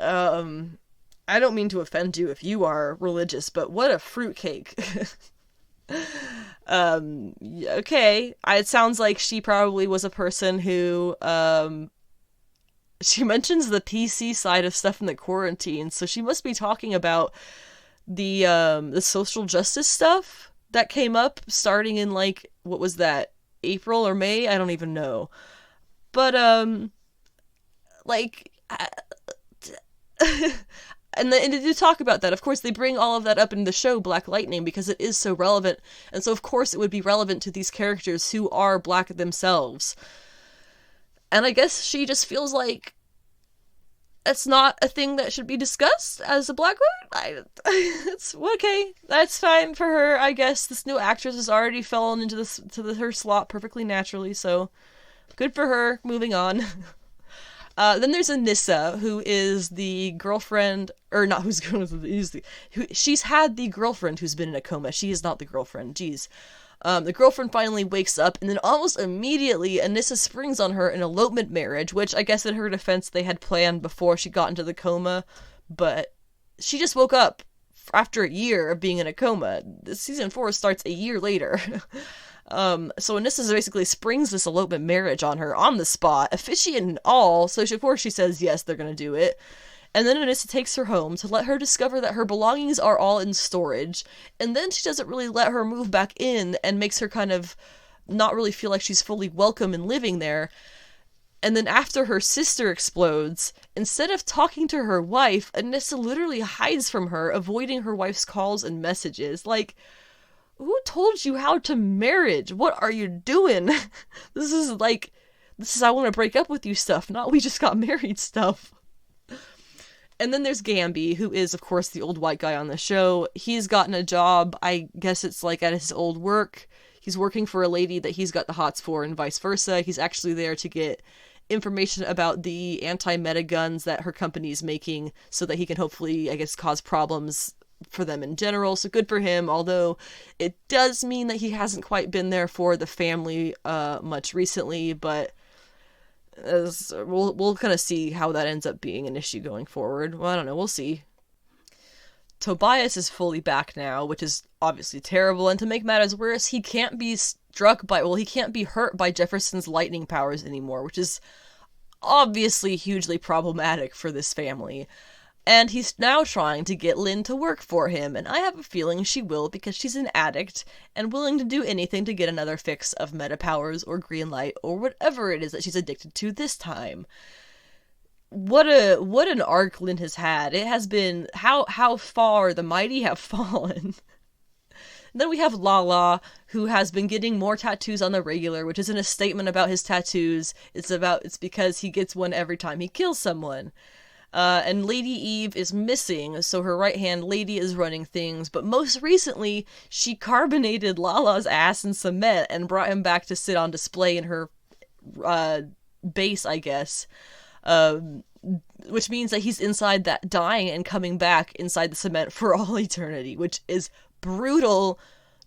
I don't mean to offend you if you are religious, but what a fruitcake. Okay, it sounds like she probably was a person who, she mentions the PC side of stuff in the quarantine, so she must be talking about the social justice stuff that came up starting in, like, what was that, April or May? I don't even know. But, like, and to talk about that, of course, they bring all of that up in the show Black Lightning because it is so relevant, and so of course it would be relevant to these characters who are black themselves. And I guess she just feels like it's not a thing that should be discussed as a black woman. It's okay. That's fine for her. I guess this new actress has already fallen into her slot perfectly naturally, so good for her. Moving on. Then there's Anissa, who is the girlfriend, or not she's had the girlfriend who's been in a coma. She is not the girlfriend, jeez. The girlfriend finally wakes up, and then almost immediately Anissa springs on her an elopement marriage, which I guess in her defense they had planned before she got into the coma, but she just woke up after a year of being in a coma. Season 4 starts a year later. So Anissa basically springs this elopement marriage on her on the spot, officiant and all, so of course she says yes, they're gonna do it. And then Anissa takes her home to let her discover that her belongings are all in storage, and then she doesn't really let her move back in and makes her kind of not really feel like she's fully welcome in living there. And then after her sister explodes, instead of talking to her wife, Anissa literally hides from her, avoiding her wife's calls and messages. Like, who told you how to marriage? What are you doing? This is I want to break up with you stuff, not we just got married stuff. And then there's Gamby, who is, of course, the old white guy on the show. He's gotten a job, I guess it's like at his old work. He's working for a lady that he's got the hots for and vice versa. He's actually there to get information about the anti-meta guns that her company's making so that he can hopefully, I guess, cause problems for them in general. So good for him, although it does mean that he hasn't quite been there for the family much recently, but we'll kind of see how that ends up being an issue going forward. Well, I don't know, we'll see. Tobias is fully back now, which is obviously terrible, and to make matters worse, he can't be hurt by Jefferson's lightning powers anymore, which is obviously hugely problematic for this family. And he's now trying to get Lynn to work for him, and I have a feeling she will because she's an addict and willing to do anything to get another fix of meta powers or green light or whatever it is that she's addicted to this time. what an arc Lynn has had. It has been how far the mighty have fallen. Then we have Lala, who has been getting more tattoos on the regular, which isn't a statement about his tattoos. It's because he gets one every time he kills someone. And Lady Eve is missing, so her right-hand lady is running things, but most recently, she carbonated Lala's ass in cement and brought him back to sit on display in her base, I guess. Which means that he's inside that, dying and coming back inside the cement for all eternity, which is brutal.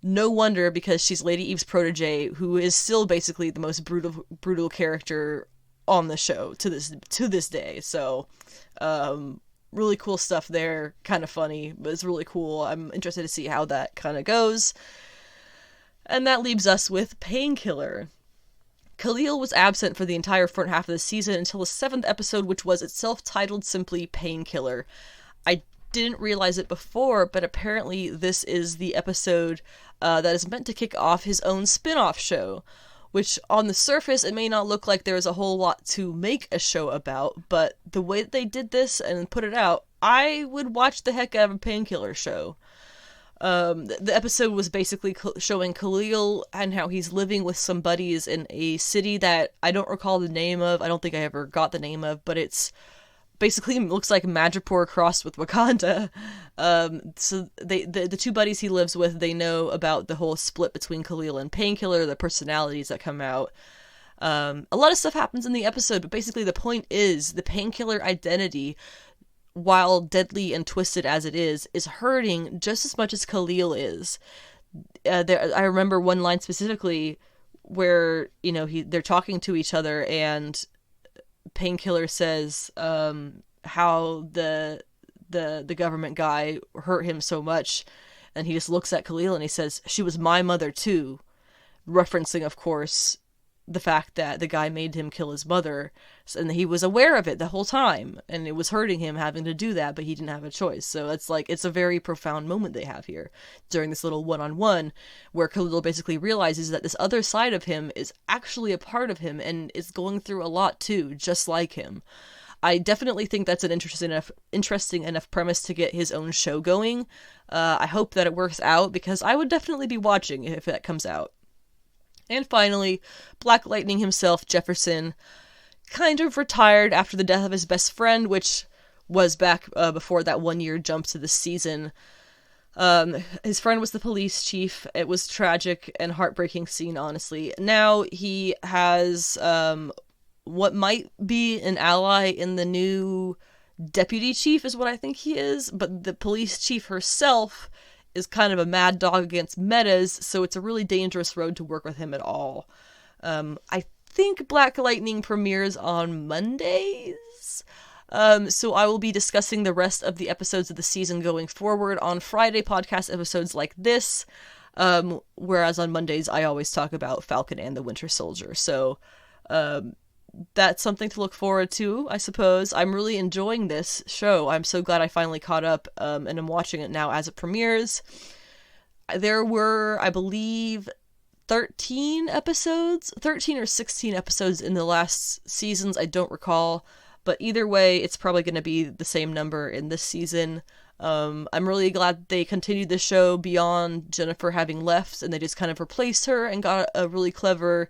No wonder, because she's Lady Eve's protege, who is still basically the most brutal character on the show to this day. So, really cool stuff there. Kind of funny, but it's really cool. I'm interested to see how that kind of goes. And that leaves us with Painkiller. Khalil was absent for the entire front half of the season until the 7th episode, which was itself titled simply Painkiller. I didn't realize it before, but apparently this is the episode that is meant to kick off his own spin-off show, which on the surface it may not look like there's a whole lot to make a show about, but the way that they did this and put it out, I would watch the heck out of a Painkiller show. The episode was basically showing Khalil and how he's living with some buddies in a city that I don't recall the name of. I don't think I ever got the name of, but it's basically looks like Madripoor crossed with Wakanda. So the two buddies he lives with, they know about the whole split between Khalil and Painkiller, the personalities that come out. A lot of stuff happens in the episode, but basically the point is the Painkiller identity, while deadly and twisted as it is hurting just as much as Khalil is. I remember one line specifically where, they're talking to each other and Painkiller says how the government guy hurt him so much, and he just looks at Khalil and he says, "She was my mother too," referencing, of course, the fact that the guy made him kill his mother, and he was aware of it the whole time, and it was hurting him having to do that, but he didn't have a choice. So it's a very profound moment they have here during this little one-on-one where Khalil basically realizes that this other side of him is actually a part of him and is going through a lot too, just like him. I definitely think that's an interesting enough premise to get his own show going. I hope that it works out, because I would definitely be watching if that comes out. And finally, Black Lightning himself, Jefferson, kind of retired after the death of his best friend, which was back before that 1 year jump to the season. His friend was the police chief. It was tragic and heartbreaking scene, honestly. Now he has what might be an ally in the new deputy chief is what I think he is, but the police chief herself is kind of a mad dog against metas, so it's a really dangerous road to work with him at all. I think Black Lightning premieres on Mondays, so I will be discussing the rest of the episodes of the season going forward on Friday podcast episodes like this, whereas on Mondays I always talk about Falcon and the Winter Soldier. So that's something to look forward to, I suppose. I'm really enjoying this show. I'm so glad I finally caught up, and I'm watching it now as it premieres. There were, I believe, 13 or 16 episodes in the last seasons. I don't recall, but either way, it's probably going to be the same number in this season. I'm really glad they continued the show beyond Jennifer having left, and they just kind of replaced her and got a really clever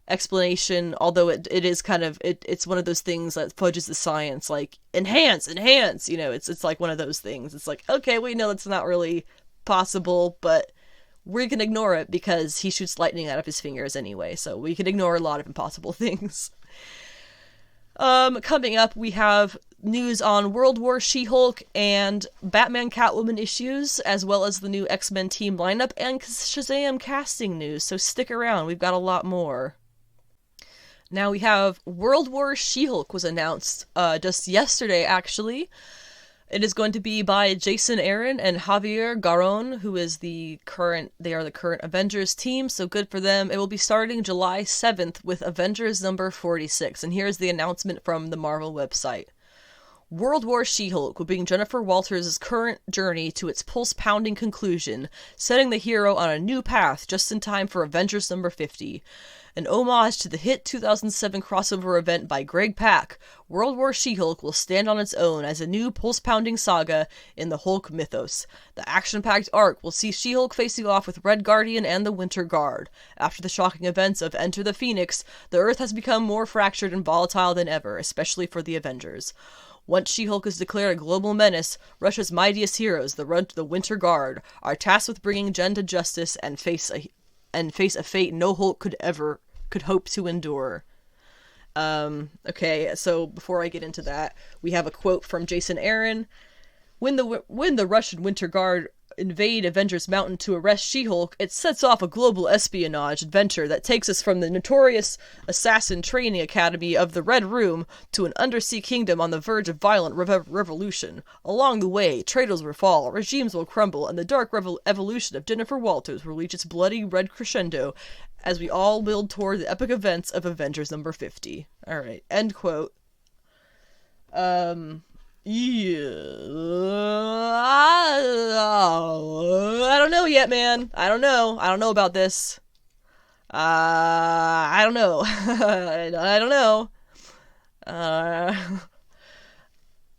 explanation, although it is kind of it's one of those things that fudges the science, like enhance, it's like one of those things. It's like, okay, we know that's not really possible, but we can ignore it because he shoots lightning out of his fingers anyway, so we can ignore a lot of impossible things. Coming up, we have news on World War She-Hulk and Batman Catwoman issues, as well as the new X-Men team lineup and Shazam casting news, so stick around, we've got a lot more. Now we have World War She-Hulk was announced just yesterday, actually. It is going to be by Jason Aaron and Javier Garron, who is the current Avengers team, so good for them. It will be starting July 7th with Avengers number 46, and here's the announcement from the Marvel website. World War She-Hulk will bring Jennifer Walters' current journey to its pulse-pounding conclusion, setting the hero on a new path just in time for Avengers number 50. An homage to the hit 2007 crossover event by Greg Pak, World War She-Hulk will stand on its own as a new pulse-pounding saga in the Hulk mythos. The action-packed arc will see She-Hulk facing off with Red Guardian and the Winter Guard. After the shocking events of Enter the Phoenix, the Earth has become more fractured and volatile than ever, especially for the Avengers. Once She-Hulk is declared a global menace, Russia's mightiest heroes, the Winter Guard, are tasked with bringing Jen to justice and face a fate no Hulk could hope to endure. Okay, so before I get into that, we have a quote from Jason Aaron. When the Russian Winter Guard invade Avengers Mountain to arrest She-Hulk, it sets off a global espionage adventure that takes us from the notorious assassin training academy of the Red Room to an undersea kingdom on the verge of violent revolution. Along the way, traitors will fall, regimes will crumble, and the dark evolution of Jennifer Walters will reach its bloody red crescendo as we all build toward the epic events of Avengers number 50. Alright, end quote. Yeah. I don't know yet, man. I don't know about this. I don't know. I don't know.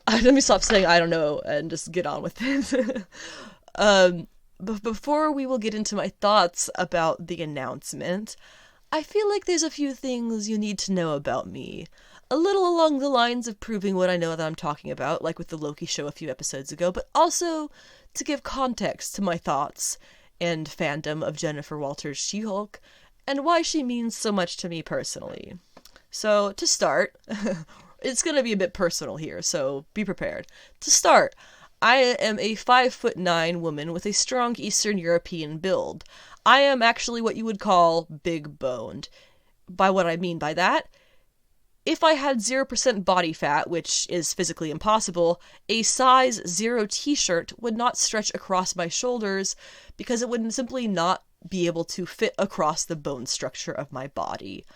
Let me stop saying I don't know and just get on with it. But before we will get into my thoughts about the announcement, I feel like there's a few things you need to know about me. A little along the lines of proving what I know that I'm talking about, like with the Loki show a few episodes ago, but also to give context to my thoughts and fandom of Jennifer Walters' She-Hulk, and why she means so much to me personally. So, to start, it's gonna be a bit personal here, so be prepared. To start, I am a 5'9" woman with a strong Eastern European build. I am actually what you would call big-boned. By what I mean by that, if I had 0% body fat, which is physically impossible, a size 0 t-shirt would not stretch across my shoulders because it would simply not be able to fit across the bone structure of my body.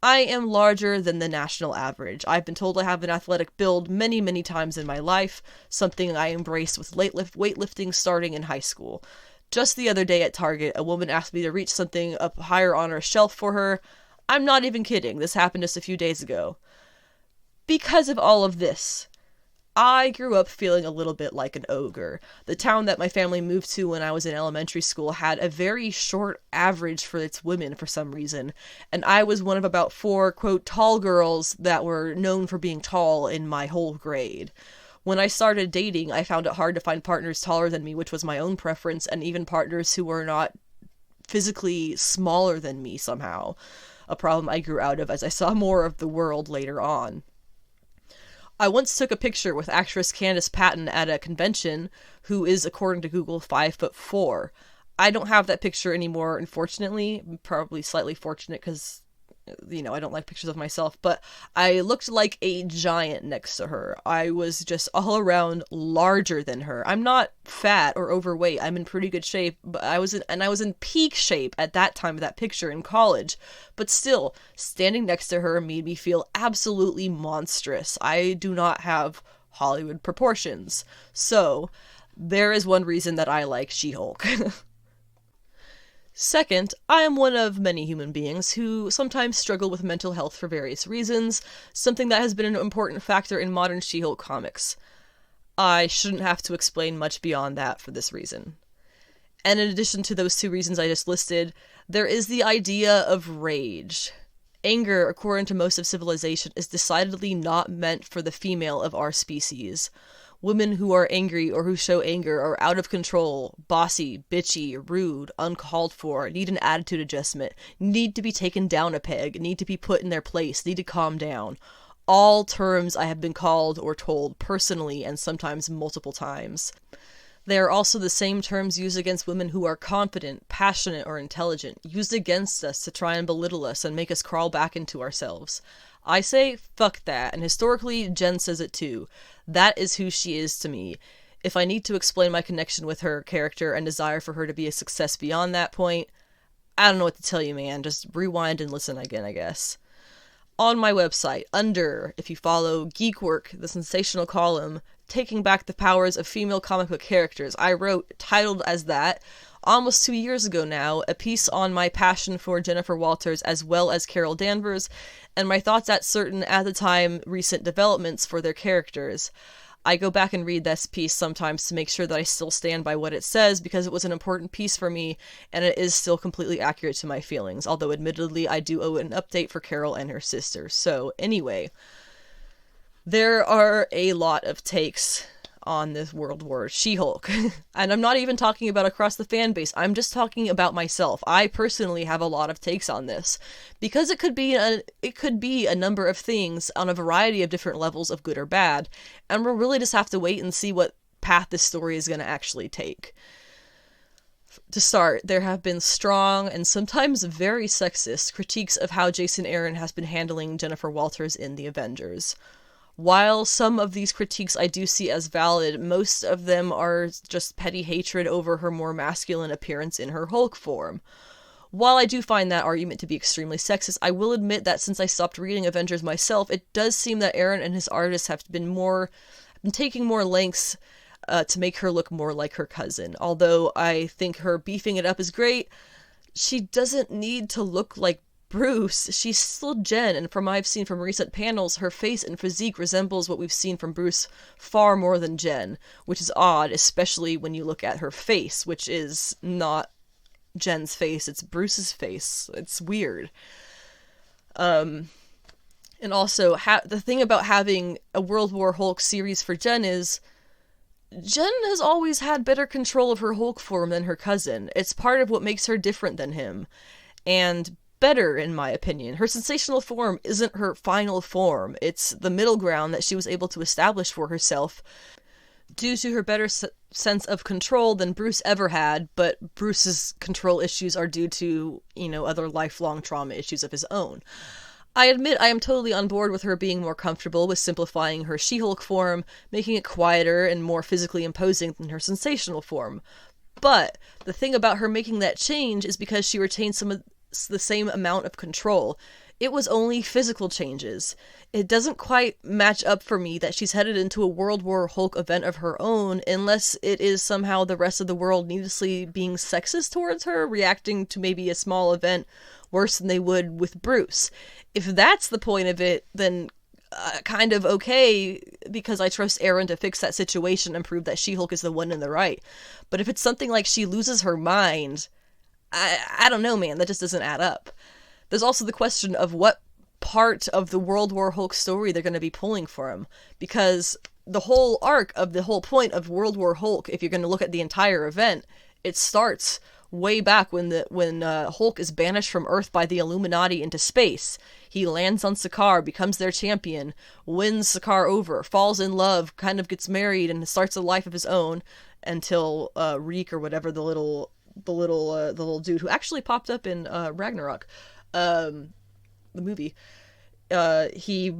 I am larger than the national average. I've been told I have an athletic build many, many times in my life, something I embraced with weightlifting starting in high school. Just the other day at Target, a woman asked me to reach something up higher on her shelf for her. I'm not even kidding, this happened just a few days ago. Because of all of this, I grew up feeling a little bit like an ogre. The town that my family moved to when I was in elementary school had a very short average for its women for some reason, and I was one of about 4, quote, tall girls that were known for being tall in my whole grade. When I started dating, I found it hard to find partners taller than me, which was my own preference, and even partners who were not physically smaller than me somehow. A problem I grew out of as I saw more of the world later on. I once took a picture with actress Candice Patton at a convention, who is, according to Google, 5'4". I don't have that picture anymore, unfortunately. I'm probably slightly fortunate because, I don't like pictures of myself, but I looked like a giant next to her. I was just all around larger than her. I'm not fat or overweight. I'm in pretty good shape, but I was in peak shape at that time of that picture in college. But still, standing next to her made me feel absolutely monstrous. I do not have Hollywood proportions. So, there is one reason that I like She-Hulk. Second, I am one of many human beings who sometimes struggle with mental health for various reasons, something that has been an important factor in modern She-Hulk comics. I shouldn't have to explain much beyond that for this reason. And in addition to those two reasons I just listed, there is the idea of rage. Anger, according to most of civilization, is decidedly not meant for the female of our species. Women who are angry or who show anger are out of control, bossy, bitchy, rude, uncalled for, need an attitude adjustment, need to be taken down a peg, need to be put in their place, need to calm down. All terms I have been called or told personally and sometimes multiple times. They are also the same terms used against women who are confident, passionate, or intelligent, used against us to try and belittle us and make us crawl back into ourselves. I say, fuck that, and historically, Jen says it too. That is who she is to me. If I need to explain my connection with her character and desire for her to be a success beyond that point, I don't know what to tell you, man. Just rewind and listen again, I guess. On my website, under, if you follow Geekwork, the sensational column, Taking Back the Powers of Female Comic Book Characters, I wrote, titled as that, almost 2 years ago now, a piece on my passion for Jennifer Walters as well as Carol Danvers, and my thoughts at certain, at the time, recent developments for their characters. I go back and read this piece sometimes to make sure that I still stand by what it says, because it was an important piece for me, and it is still completely accurate to my feelings, although admittedly I do owe it an update for Carol and her sister. So, anyway, there are a lot of takes on this World War She-Hulk. And I'm not even talking about across the fan base, I'm just talking about myself. I personally have a lot of takes on this, because it could be a number of things on a variety of different levels of good or bad, and we'll really just have to wait and see what path this story is going to actually take. To start, there have been strong and sometimes very sexist critiques of how Jason Aaron has been handling Jennifer Walters in the Avengers. While some of these critiques I do see as valid, most of them are just petty hatred over her more masculine appearance in her Hulk form. While I do find that argument to be extremely sexist, I will admit that since I stopped reading Avengers myself, it does seem that Aaron and his artists have been taking more lengths to make her look more like her cousin. Although I think her beefing it up is great, she doesn't need to look like Bruce. She's still Jen, and from what I've seen from recent panels, her face and physique resembles what we've seen from Bruce far more than Jen, which is odd, especially when you look at her face, which is not Jen's face, it's Bruce's face. It's weird. And also, the thing about having a World War Hulk series for Jen is, Jen has always had better control of her Hulk form than her cousin. It's part of what makes her different than him. And better, in my opinion. Her sensational form isn't her final form. It's the middle ground that she was able to establish for herself due to her better sense of control than Bruce ever had, but Bruce's control issues are due to, other lifelong trauma issues of his own. I admit I am totally on board with her being more comfortable with simplifying her She-Hulk form, making it quieter and more physically imposing than her sensational form. But the thing about her making that change is because she retained some of the same amount of control. It was only physical changes. It doesn't quite match up for me that she's headed into a World War Hulk event of her own, unless it is somehow the rest of the world needlessly being sexist towards her, reacting to maybe a small event worse than they would with Bruce. If that's the point of it, then kind of okay, because I trust Aaron to fix that situation and prove that She-Hulk is the one in the right. But if it's something like she loses her mind, I don't know, man, that just doesn't add up. There's also the question of what part of the World War Hulk story they're going to be pulling for him, because the whole arc of the whole point of World War Hulk, if you're going to look at the entire event, it starts way back when Hulk is banished from Earth by the Illuminati into space. He lands on Sakaar, becomes their champion, wins Sakaar over, falls in love, kind of gets married, and starts a life of his own until Reek, or whatever, the little dude who actually popped up in Ragnarok, the movie. He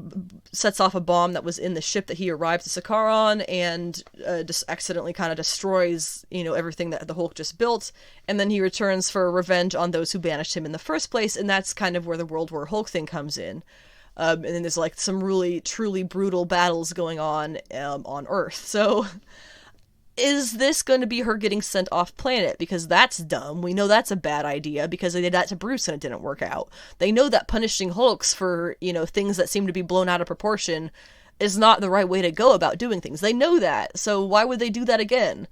sets off a bomb that was in the ship that he arrived to Sakaar on, and just accidentally kind of destroys, everything that the Hulk just built, and then he returns for revenge on those who banished him in the first place, and that's kind of where the World War Hulk thing comes in. And then there's some really, truly brutal battles going on Earth. So is this going to be her getting sent off planet? Because that's dumb. We know that's a bad idea, because they did that to Bruce and it didn't work out. They know that punishing Hulks for, things that seem to be blown out of proportion is not the right way to go about doing things. They know that. So why would they do that again?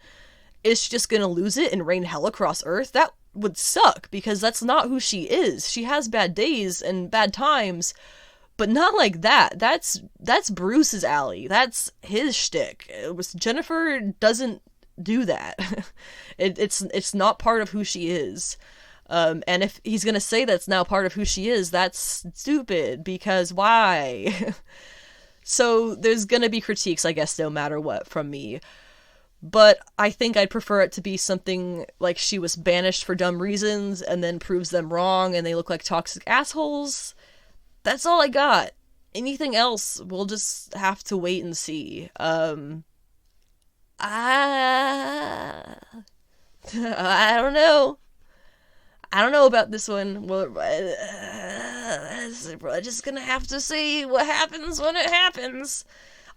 Is she just going to lose it and rain hell across Earth? That would suck, because that's not who she is. She has bad days and bad times, but not like that. That's Bruce's alley. That's his shtick. Jennifer doesn't do that. It's not part of who she is. And if he's gonna say that's now part of who she is, that's stupid, because why? So there's gonna be critiques, I guess, no matter what, from me. But I think I'd prefer it to be something like she was banished for dumb reasons and then proves them wrong and they look like toxic assholes. That's all I got. Anything else, we'll just have to wait and see. I don't know. I don't know about this one. Well, we're just gonna have to see what happens when it happens.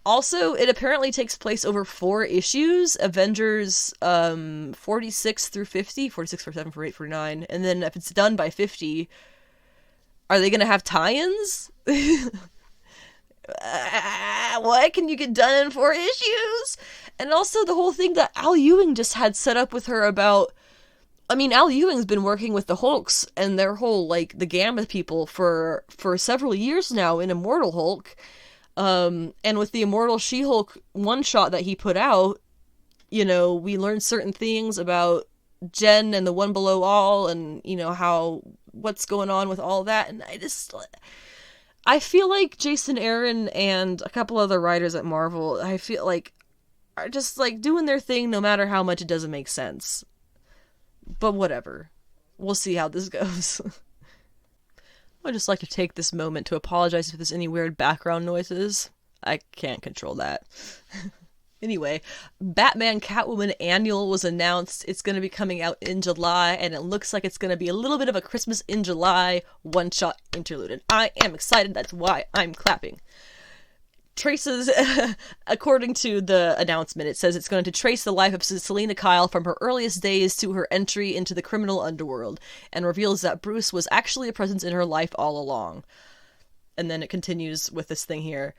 Also, it apparently takes place over 4 issues. Avengers 46 through 50, 46, 47, 48, 49. And then if it's done by 50, are they going to have tie-ins? What can you get done in 4 issues? And also the whole thing that Al Ewing just had set up with her about... I mean, Al Ewing's been working with the Hulks and their whole, like, the Gamma people for several years now in Immortal Hulk. And with the Immortal She-Hulk one-shot that he put out, you know, we learned certain things about Jen and the One Below All and, you know, what's going on with all that. And I feel like Jason Aaron and a couple other writers at Marvel, I feel like, are just, like, doing their thing no matter how much it doesn't make sense. But whatever. We'll see how this goes. I'd just like to take this moment to apologize if there's any weird background noises. I can't control that. Anyway, Batman Catwoman Annual was announced. It's going to be coming out in July, and it looks like it's going to be a little bit of a Christmas in July one-shot interlude. And I am excited. That's why I'm clapping. Traces, according to the announcement, it says it's going to trace the life of Selina Kyle from her earliest days to her entry into the criminal underworld, and reveals that Bruce was actually a presence in her life all along. And then it continues with this thing here.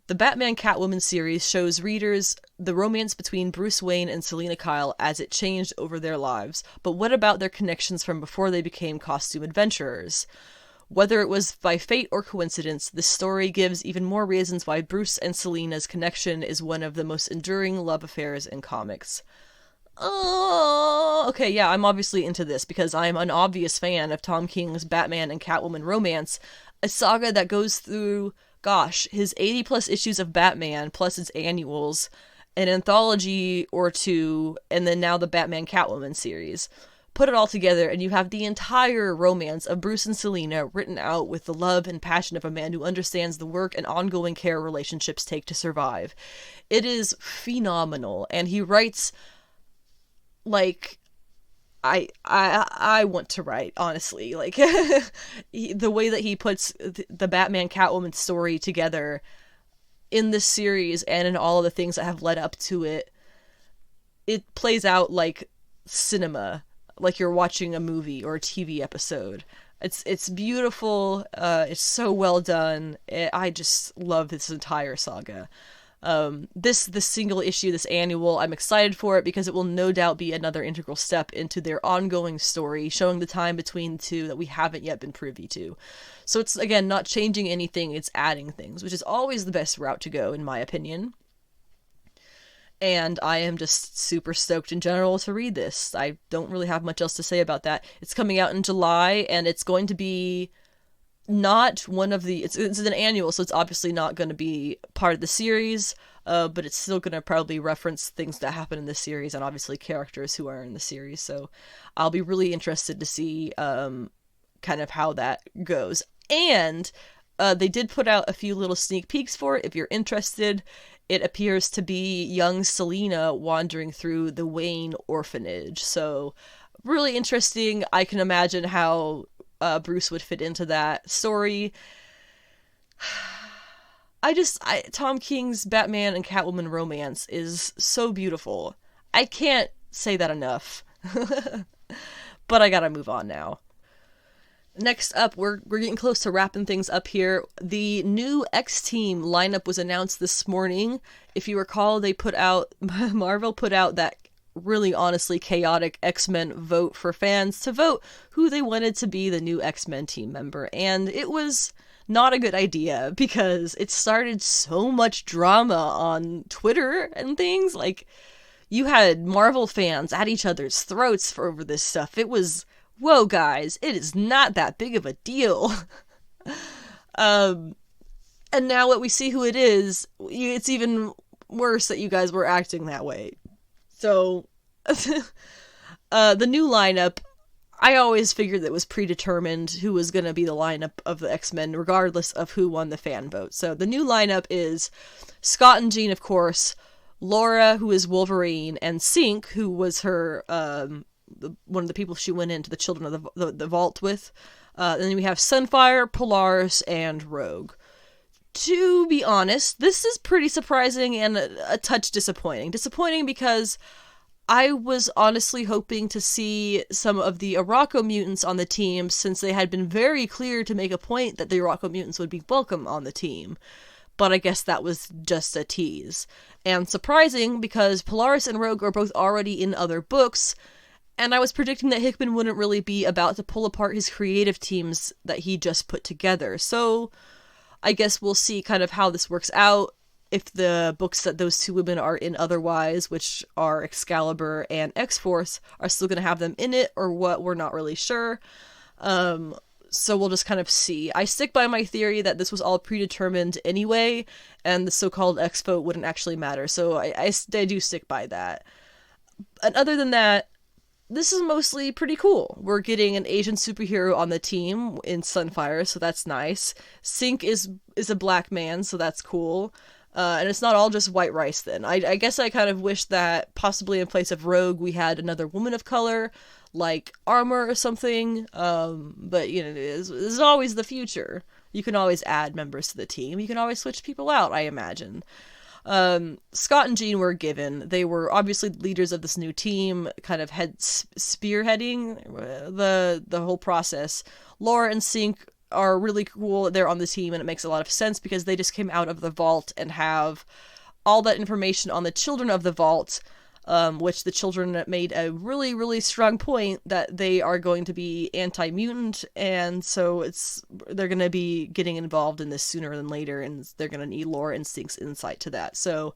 The Batman Catwoman series shows readers the romance between Bruce Wayne and Selina Kyle as it changed over their lives, but what about their connections from before they became costume adventurers? Whether it was by fate or coincidence, this story gives even more reasons why Bruce and Selina's connection is one of the most enduring love affairs in comics. Oh, okay, yeah, I'm obviously into this because I'm an obvious fan of Tom King's Batman and Catwoman romance, a saga that goes through, gosh, his 80-plus issues of Batman, plus its annuals, an anthology or 2, and then now the Batman Catwoman series. Put it all together, and you have the entire romance of Bruce and Selina written out with the love and passion of a man who understands the work and ongoing care relationships take to survive. It is phenomenal, and he writes like I want to write, honestly. Like the way that he puts the Batman Catwoman story together in this series and in all of the things that have led up to it, it plays out like cinema. Like you're watching a movie or a TV episode. It's beautiful. It's so well done. I just love this entire saga. This single issue, this annual, I'm excited for it because it will no doubt be another integral step into their ongoing story, showing the time between the two that we haven't yet been privy to. So it's, again, not changing anything, it's adding things, which is always the best route to go, in my opinion. And I am just super stoked in general to read this. I don't really have much else to say about that. It's coming out in July, and it's going to be not one of the... It's an annual, so it's obviously not going to be part of the series, but it's still going to probably reference things that happen in the series, and obviously characters who are in the series. So I'll be really interested to see kind of how that goes. And they did put out a few little sneak peeks for it, if you're interested. It appears to be young Selina wandering through the Wayne orphanage. So, really interesting. I can imagine how Bruce would fit into that story. Tom King's Batman and Catwoman romance is so beautiful. I can't say that enough. But I gotta move on now. Next up, we're getting close to wrapping things up here. The new X-Team lineup was announced this morning. If you recall, Marvel put out that really honestly chaotic X-Men vote for fans to vote who they wanted to be the new X-Men team member. And it was not a good idea because it started so much drama on Twitter and things. Like, you had Marvel fans at each other's throats over this stuff. It was... Whoa, guys, it is not that big of a deal. And now that we see who it is, it's even worse that you guys were acting that way. So, the new lineup, I always figured that it was predetermined who was going to be the lineup of the X-Men, regardless of who won the fan vote. So, the new lineup is Scott and Jean, of course, Laura, who is Wolverine, and Synch, who was her... one of the people she went into the Children of the Vault with, Then we have Sunfire, Polaris, and Rogue. To be honest, this is pretty surprising and a touch disappointing. Disappointing because I was honestly hoping to see some of the Arakko mutants on the team, since they had been very clear to make a point that the Arakko mutants would be welcome on the team. But I guess that was just a tease. And surprising, because Polaris and Rogue are both already in other books, and I was predicting that Hickman wouldn't really be about to pull apart his creative teams that he just put together. So I guess we'll see kind of how this works out, if the books that those two women are in otherwise, which are Excalibur and X-Force, are still going to have them in it, or what, we're not really sure. So we'll just kind of see. I stick by my theory that this was all predetermined anyway, and the so-called X-Vote wouldn't actually matter, so I do stick by that. And other than that, this is mostly pretty cool. We're getting an Asian superhero on the team in Sunfire, so that's nice. Sync is a black man, so that's cool. And it's not all just white rice then. I guess I kind of wish that possibly in place of Rogue we had another woman of color, like Armor or something. But, you know, this is always the future. You can always add members to the team. You can always switch people out, I imagine. Scott and Jean were given. They were obviously leaders of this new team, kind of spearheading the whole process. Laura and Sync are really cool. They're on the team, and it makes a lot of sense because they just came out of the vault and have all that information on the children of the vault, which the children made a really, really strong point that they are going to be anti-mutant, and so they're going to be getting involved in this sooner than later, and they're going to need Laura and Sync's insight to that. So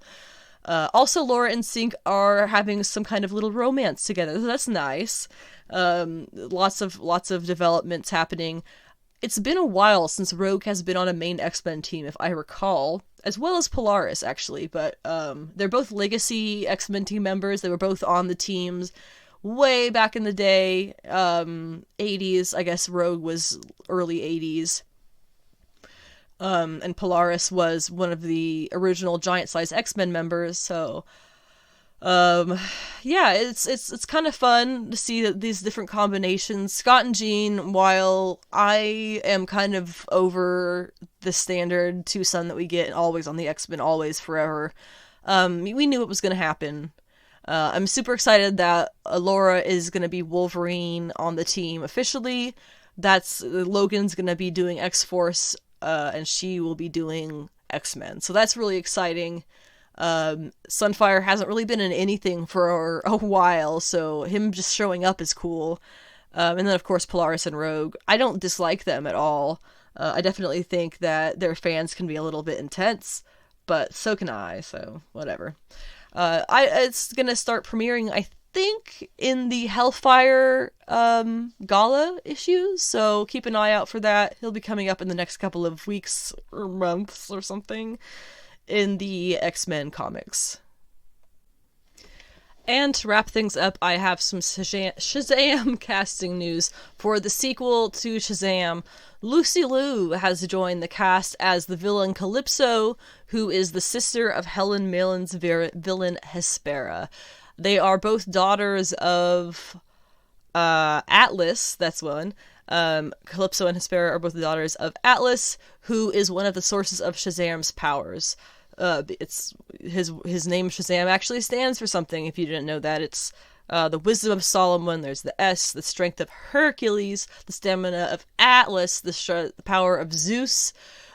also Laura and Sync are having some kind of little romance together, so that's nice. Lots of developments happening. It's been a while since Rogue has been on a main X-Men team, if I recall, as well as Polaris, actually, but they're both Legacy X-Men team members. They were both on the teams way back in the day, 80s. I guess Rogue was early 80s. And Polaris was one of the original giant-sized X-Men members, so yeah, it's kind of fun to see that these different combinations. Scott and Jean, while I am kind of over the standard two-son that we get always on the X-Men, always, forever, we knew it was going to happen. I'm super excited that Laura is going to be Wolverine on the team officially. Logan's going to be doing X-Force, and she will be doing X-Men. So that's really exciting. Sunfire hasn't really been in anything for a while, so him just showing up is cool. And then, of course, Polaris and Rogue. I don't dislike them at all. I definitely think that their fans can be a little bit intense, but so can I, so whatever. It's gonna start premiering, I think, in the Hellfire Gala issue, so keep an eye out for that. He'll be coming up in the next couple of weeks or months or something in the X-Men comics. And to wrap things up, I have some Shazam casting news for the sequel to Shazam. Lucy Liu has joined the cast as the villain Calypso, who is the sister of Helen Mirren's villain Hespera. They are both daughters of Atlas, that's one. Calypso and Hespera are both the daughters of Atlas, who is one of the sources of Shazam's powers. It's his name Shazam actually stands for something, if you didn't know that. It's the wisdom of Solomon, there's the S, the strength of Hercules, the stamina of Atlas, the power of Zeus,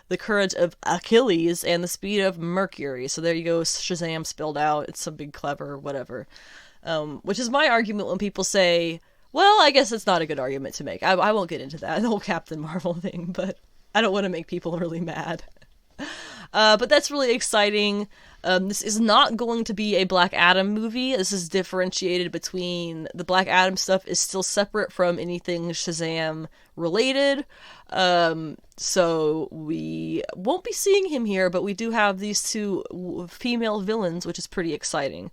the courage of Achilles, and the speed of Mercury. So there you go, Shazam spelled out. It's some big clever whatever. Which is my argument when people say, well, I guess it's not a good argument to make. I won't get into that, the whole Captain Marvel thing, but I don't want to make people really mad. But that's really exciting. This is not going to be a Black Adam movie. This is differentiated between the Black Adam stuff is still separate from anything Shazam related. So we won't be seeing him here, but we do have these two female villains, which is pretty exciting.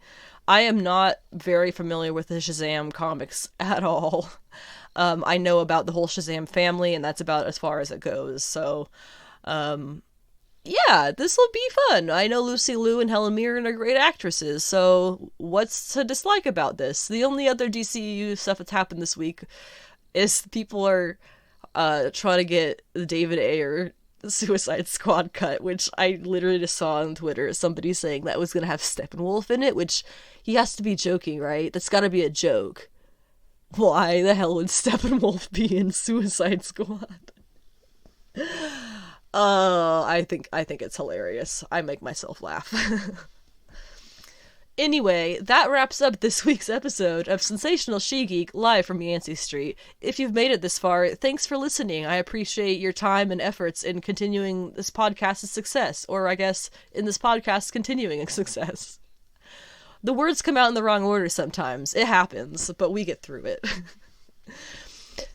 I am not very familiar with the Shazam comics at all. I know about the whole Shazam family, and that's about as far as it goes. So, yeah, this will be fun. I know Lucy Liu and Helen Mirren are great actresses, so what's to dislike about this? The only other DCEU stuff that's happened this week is people are trying to get the David Ayer Suicide Squad cut, which I literally just saw on Twitter, somebody saying that was gonna have Steppenwolf in it, which he has to be joking, right? That's gotta be a joke. Why the hell would Steppenwolf be in Suicide Squad? I think it's hilarious. I make myself laugh. Anyway, that wraps up this week's episode of Sensational She-Geek live from Yancey Street. If you've made it this far, thanks for listening. I appreciate your time and efforts in continuing this podcast's success, or I guess in this podcast continuing a success. The words come out in the wrong order sometimes. It happens, but we get through it.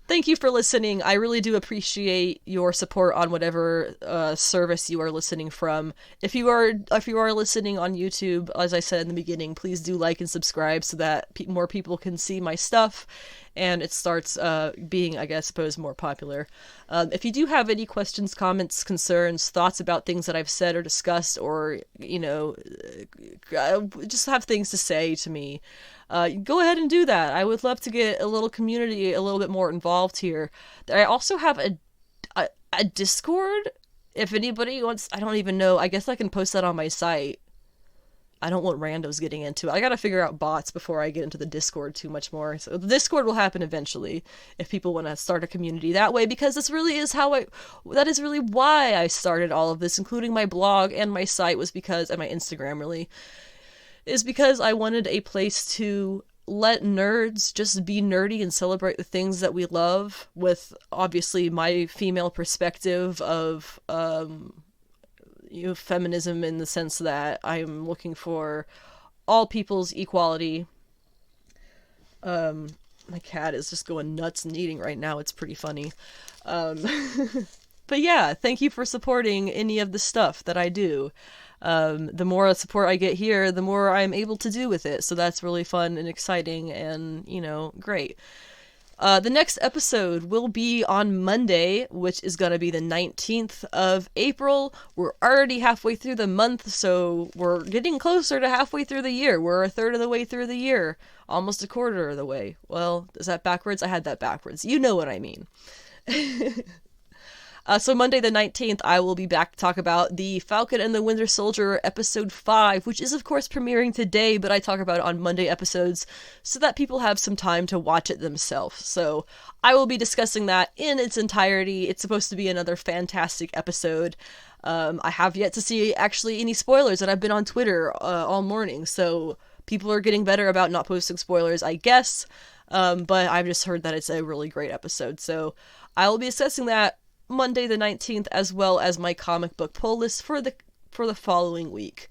Thank you for listening. I really do appreciate your support on whatever service you are listening from. If you are listening on YouTube, as I said in the beginning, please do like and subscribe so that more people can see my stuff and it starts being, I suppose, more popular. If you do have any questions, comments, concerns, thoughts about things that I've said or discussed, or, just have things to say to me, go ahead and do that. I would love to get a little community a little bit more involved here. I also have a Discord. If anybody wants, I don't even know. I guess I can post that on my site. I don't want randos getting into it. I gotta figure out bots before I get into the Discord too much more. So the Discord will happen eventually if people want to start a community that way, because this really is that is really why I started all of this, including my blog and my site, and my Instagram really, is because I wanted a place to let nerds just be nerdy and celebrate the things that we love, with obviously my female perspective of feminism, in the sense that I'm looking for all people's equality. My cat is just going nuts and eating right now. It's pretty funny. But yeah, thank you for supporting any of the stuff that I do. The more support I get here, the more I'm able to do with it. So that's really fun and exciting and, great. The next episode will be on Monday, which is going to be the 19th of April. We're already halfway through the month, so we're getting closer to halfway through the year. We're a third of the way through the year. Almost a quarter of the way. Well, is that backwards? I had that backwards. You know what I mean. So Monday the 19th, I will be back to talk about the Falcon and the Winter Soldier episode 5, which is of course premiering today, but I talk about it on Monday episodes so that people have some time to watch it themselves. So I will be discussing that in its entirety. It's supposed to be another fantastic episode. I have yet to see actually any spoilers, and I've been on Twitter all morning, so people are getting better about not posting spoilers, I guess. But I've just heard that it's a really great episode, so I will be discussing that Monday the 19th, as well as my comic book pull list for the following week.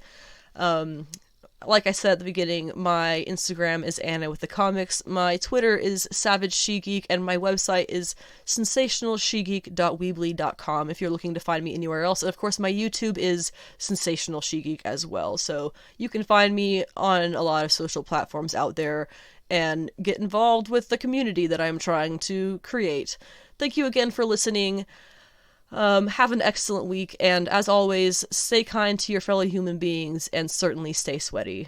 Like I said at the beginning, my Instagram is Anna with the comics, my Twitter is Savage She-Geek, and my website is sensationalshegeek.weebly.com if you're looking to find me anywhere else. And of course my YouTube is Sensational She-Geek as well, so you can find me on a lot of social platforms out there and get involved with the community that I'm trying to create. Thank you again for listening. Have an excellent week, and as always, stay kind to your fellow human beings, and certainly stay sweaty.